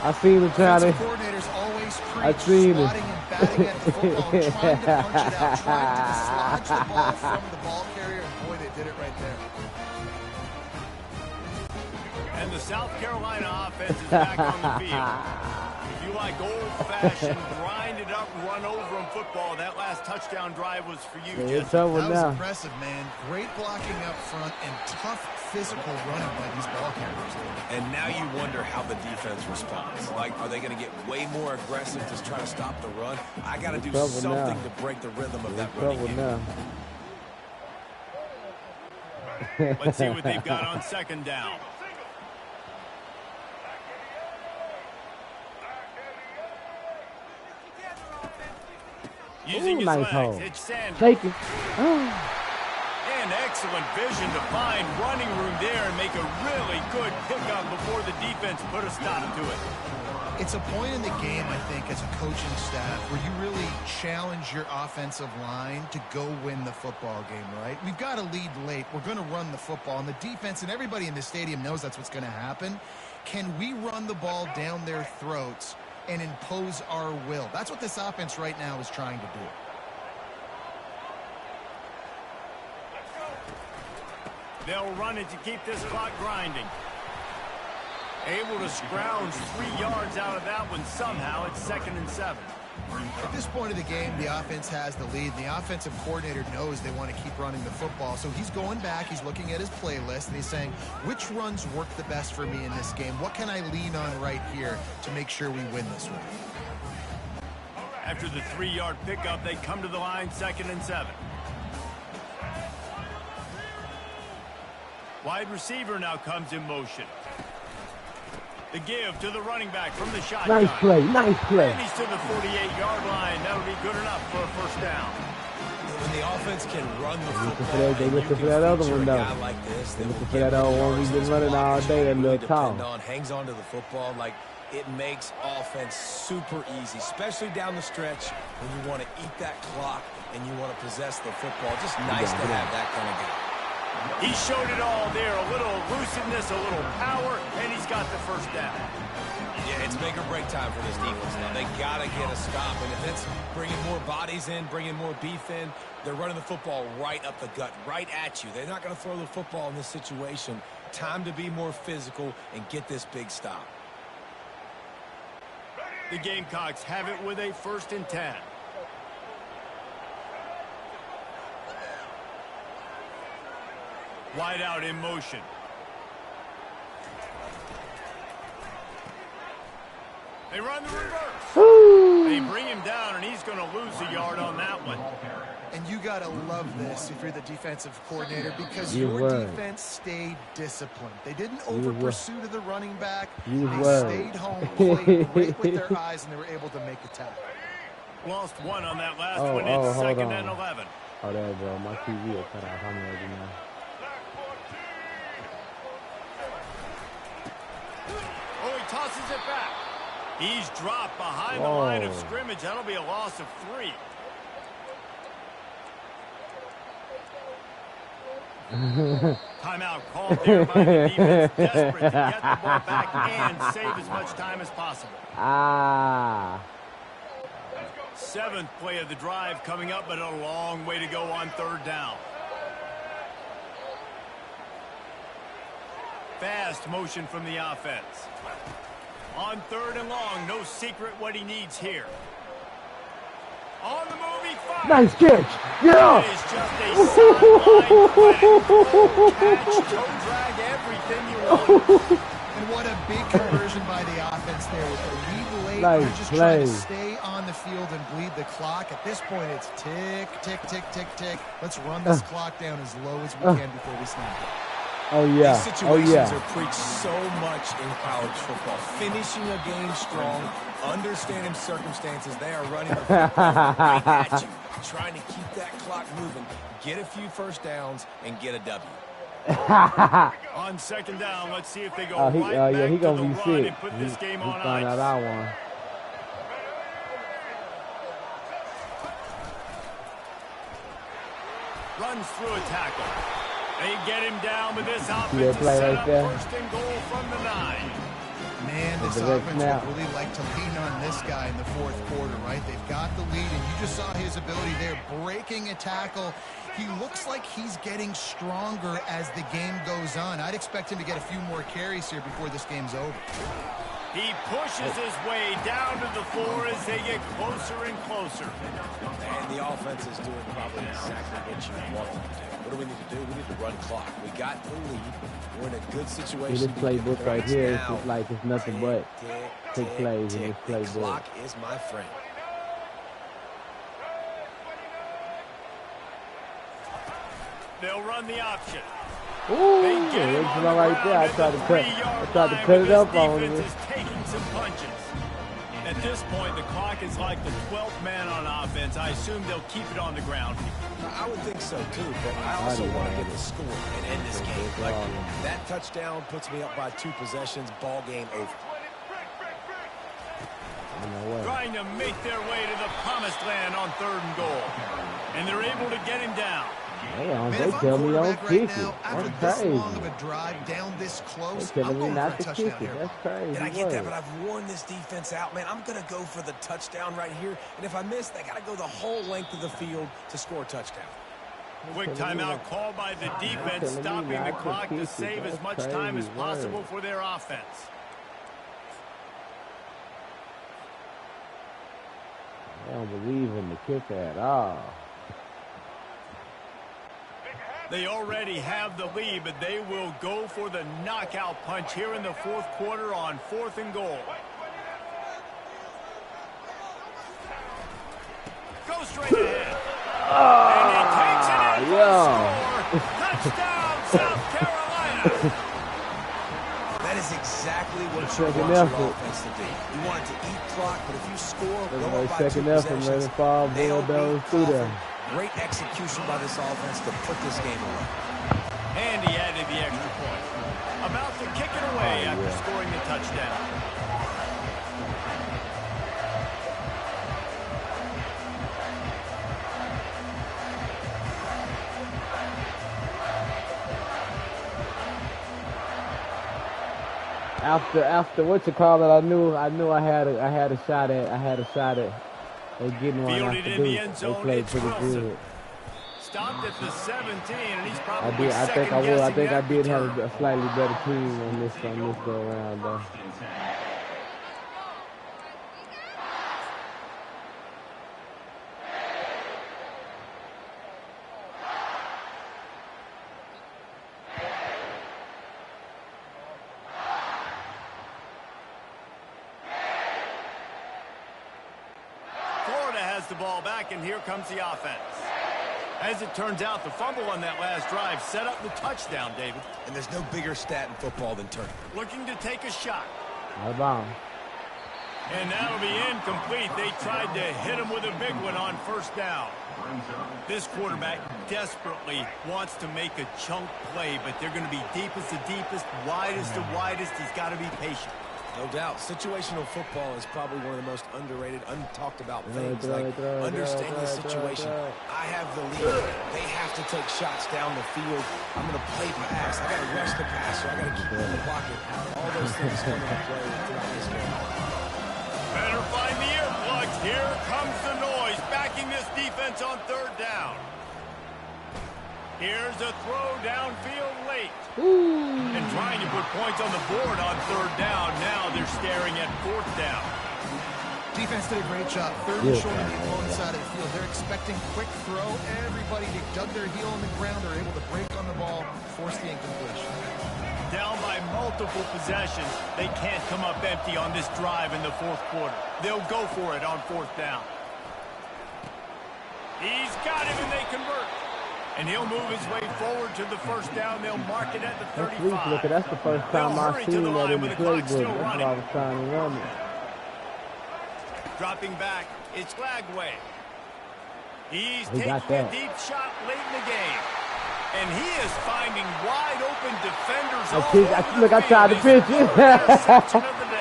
I seen him trying to. Coordinators always I seen him. swatting and batting at the football, and trying to punch it out, trying to dislodge the ball from the ball carrier, and boy, they did it right there. And the South Carolina offense is back on the field. If you like old-fashioned, grinded up, run over in football, that last touchdown drive was for you, Jesse. That was impressive, man. Great blocking up front and tough physical running by these ball carriers. And now you wonder how the defense responds. Like, are they going to get way more aggressive to try to stop the run? I got to do something to break the rhythm of that running game. Let's see what they've got on second down. Using his nice legs, hole. it's Shannon. Shaking. And excellent vision to find running room there and make a really good pickup before the defense put a stop to it. It's a point in the game, I think, as a coaching staff where you really challenge your offensive line to go win the football game, right? We've got to lead late. We're going to run the football. And the defense and everybody in the stadium knows that's what's going to happen. Can we run the ball down their throats and impose our will? That's what this offense right now is trying to do. They'll run it to keep this clock grinding. Able to scrounge 3 yards out of that one somehow. It's 2nd and 7. At this point of the game, the offense has the lead. The offensive coordinator knows they want to keep running the football. So he's going back, he's looking at his playlist, and he's saying, which runs work the best for me in this game? What can I lean on right here to make sure we win this one? After the 3-yard pickup, they come to the line, 2nd and 7. Wide receiver now comes in motion. The give to the running back from the shotgun. Nice play, nice play. And he's to the 48-yard line. That'll be good enough for a first down. When the offense can run the football, they looking for that other one, though. Like this, They looking for that other one we've been running all day, that little tall. Hangs on to the football. Like, it makes offense super easy, especially down the stretch when you want to eat that clock and you want to possess the football. Just nice to have that kind of game. He showed it all there. A little elusiveness, a little power, and he's got the first down. Yeah, it's make or break time for this defense now. They got to get a stop. And if it's bringing more bodies in, bringing more beef in, they're running the football right up the gut, right at you. They're not going to throw the football in this situation. Time to be more physical and get this big stop. The Gamecocks have it with a 1st and 10. Wide out in motion. They run the reverse. They bring him down, and he's going to lose a yard on that one. And you got to love this if you're the defensive coordinator, because your defense stayed disciplined. They didn't over-pursue to the running back. They stayed home, played great with their eyes, and they were able to make a tackle. Lost one on that last one. It's 2nd and 11. Oh, there you go. My TV will cut off. I'm ready now. Oh, he tosses it back. He's dropped behind the line of scrimmage. That'll be a loss of 3. Timeout called there by the defense, desperate to get the ball back and save as much time as possible. 7th play of the drive coming up, but a long way to go on 3rd down. Fast motion from the offense. On 3rd and long, no secret what he needs here. On the move, he fires. Nice catch. Yeah. It is just a sideline catch, toe drag, everything you want. And what a big conversion by the offense there with the lead late. Nice They're just trying to stay on the field and bleed the clock. At this point, it's tick, tick, tick, tick, tick. Let's run this clock down as low as we can before we snap it. Oh, yeah. These situations are preached so much in college football. Finishing a game strong, understanding circumstances. They are running the football right at you, trying to keep that clock moving, get a few first downs, and get a W. On 2nd down, let's see if they go He back gonna to the be run sick. and put this game he on found out ice. that one. Runs through a tackle. They get him down, but this offense that is play set right up there? 1st and goal from the 9. Man, this offense would really like to lean on this guy in the 4th quarter, right? They've got the lead, and you just saw his ability there, breaking a tackle. He looks like he's getting stronger as the game goes on. I'd expect him to get a few more carries here before this game's over. He pushes his way down to the floor as they get closer and closer. And the offense is doing probably exactly what you want them to do. What do we need to do? We need to run clock. We got the lead. We're in a good situation. This playbook right here is just like it's nothing but take plays in this The playbook. clock is my friend. They'll run the option. Ooh, They get him it's on not the right there. ground I at tried the to 3-yard cut line, but it up this on him. defense is taking some punches. At this point, the clock is like the 12th man on offense. I assume they'll keep it on the ground. I would think so too, but I also want to get the score and end this game. Like, that touchdown puts me up by 2 possessions, ball game over. Trying to make their way to the promised land on 3rd and goal. And they're able to get him down. Damn, Man, they if I'm tell me don't quarterback kick right it. now, after That's this long crazy. of a drive down this close, They I'm telling me going for not a to touchdown kick it. here. That's crazy. And I get that, but I've worn this defense out, man. I'm going to go for the touchdown right here. And if I miss, they got to go the whole length of the field to score a touchdown. Quick timeout called by the defense, stopping the clock to save as much time as possible for their offense. I don't believe in the kicker at all. They already have the lead, but they will go for the knockout punch here in the 4th quarter on 4th and goal. Go straight ahead. And he takes it in for the score. Touchdown, South Carolina. That is exactly what you want your offense to do. You want it to eat clock, but if you score, go up by 2 possessions, they'll be confident. Great execution by this offense to put this game away. And he added the extra point. About to kick it away after scoring the touchdown. After what you call it, I knew I had a shot at they getting one Fielded after in the Duke. end They zone, played it's pretty Wilson. good. Stopped at the 17, and he's probably I think I second-guessing did that have return. a slightly better team on this go around though. Florida has the ball back, and here comes the offense. As it turns out, the fumble on that last drive set up the touchdown, David. And there's no bigger stat in football than turnover. Looking to take a shot. Out of bounds. And that'll be incomplete. They tried to hit him with a big one on 1st down. This quarterback desperately wants to make a chunk play, but they're going to be deepest to deepest, widest to widest. He's got to be patient. No doubt. Situational football is probably one of the most underrated, untalked about things. Understanding the situation. I have the lead. They have to take shots down the field. I'm going to play pass. I got to rush the passer. I got to keep him in the pocket. All those things come into play throughout this game. Better find the earplugs. Here comes the noise, backing this defense on 3rd down. Here's a throw downfield late. And trying to put points on the board on 3rd down. Now they're staring at 4th down. Defense did a great job. 3rd and short on the opponent's side of the field. They're expecting quick throw. Everybody dug their heel on the ground. They're able to break on the ball, force the incompletion. Down by multiple possessions. They can't come up empty on this drive in the 4th quarter. They'll go for it on 4th down. He's got him, and they convert. And he'll move his way forward to the 1st down. They'll mark it at the 35. That's the first time I've seen that in the playbook. That's why I was trying to run it. Dropping back, it's Lagway. He's taking a deep shot late in the game. And he is finding wide open defenders all over the field. I tried to pitch it.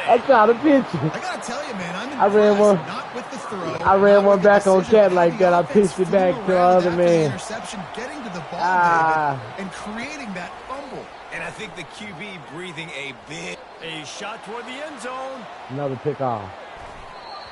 I tried to pitch it. I gotta tell you, man, I ran one. Not with the throw. I ran one back on Cat like that. I pitched it back to the other man. Interception, getting to the ball, David, and creating that fumble. And I think the QB breathing a shot toward the end zone. Another pick off.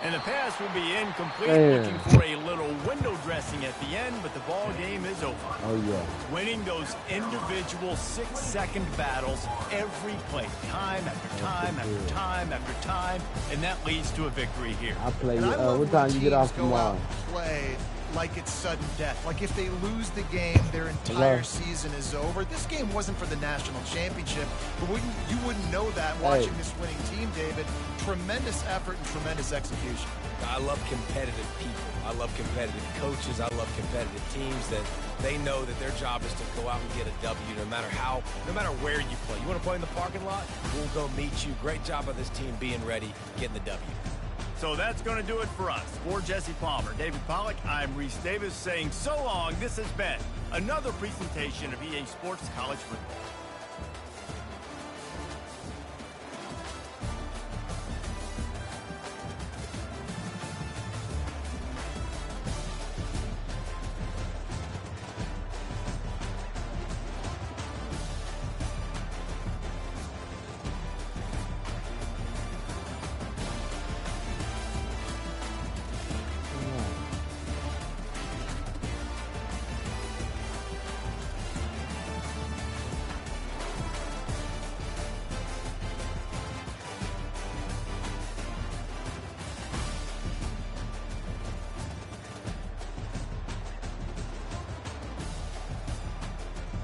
And the pass will be incomplete. Looking for a little window dressing at the end, but the ball game is over. Oh, yeah. Winning those individual 6-second battles every play, time after time after time after time, and that leads to a victory here. I play what time you get off tomorrow? Play like it's sudden death. Like if they lose the game, their entire season is over. This game wasn't for the national championship, but you wouldn't know that watching this winning team, David. Tremendous effort and tremendous execution. I love competitive people. I love competitive coaches. I love competitive teams that they know that their job is to go out and get a W no matter where you play. You want to play in the parking lot? We'll go meet you. Great job of this team being ready, getting the W. So that's going to do it for us. For Jesse Palmer, David Pollack, I'm Reese Davis saying so long. This has been another presentation of EA Sports College Football.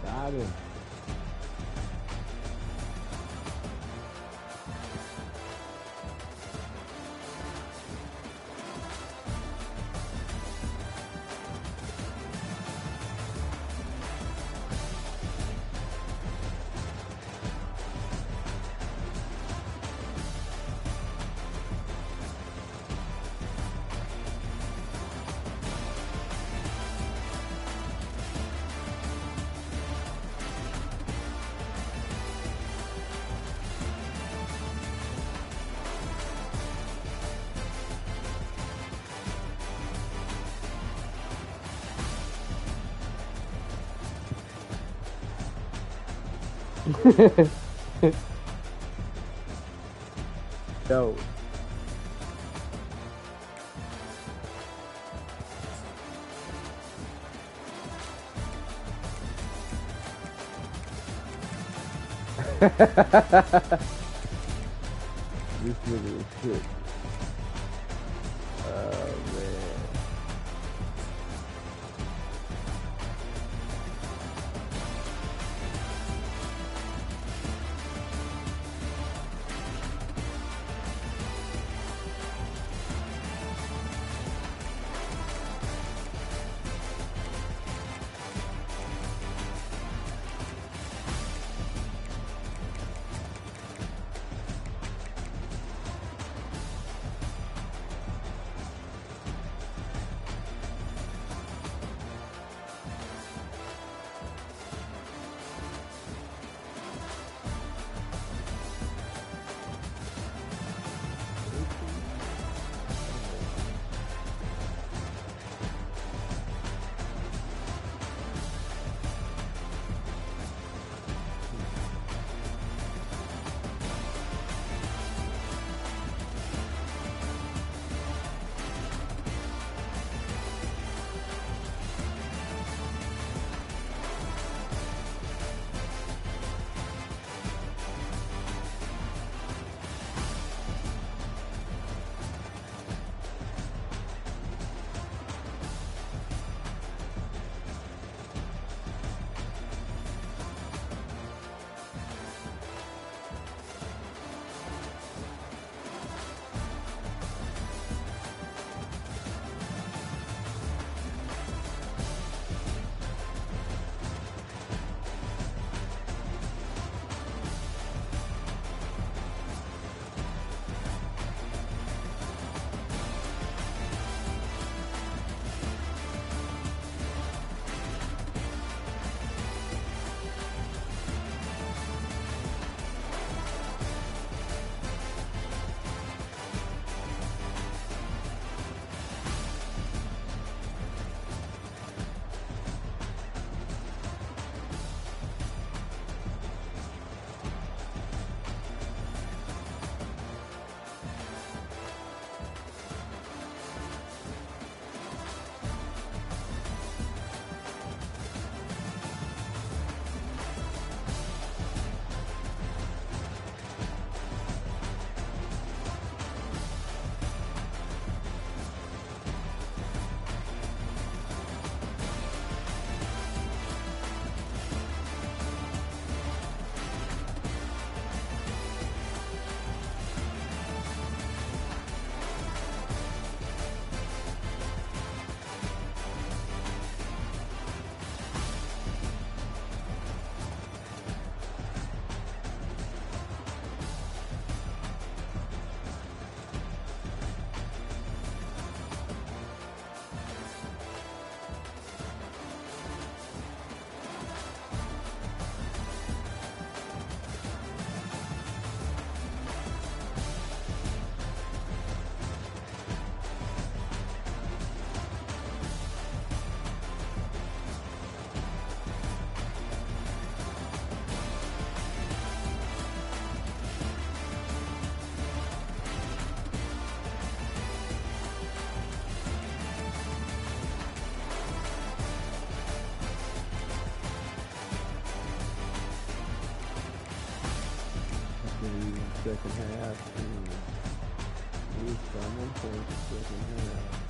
Got him. Yo. This nigga is shit. Oh man. second half. At least I'm on point the second half.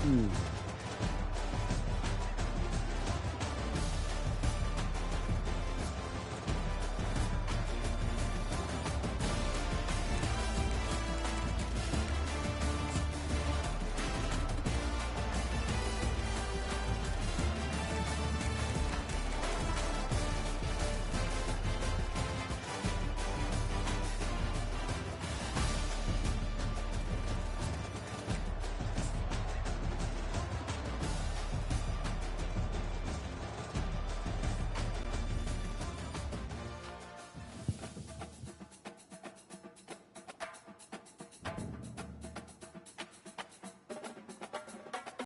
Mm-hmm.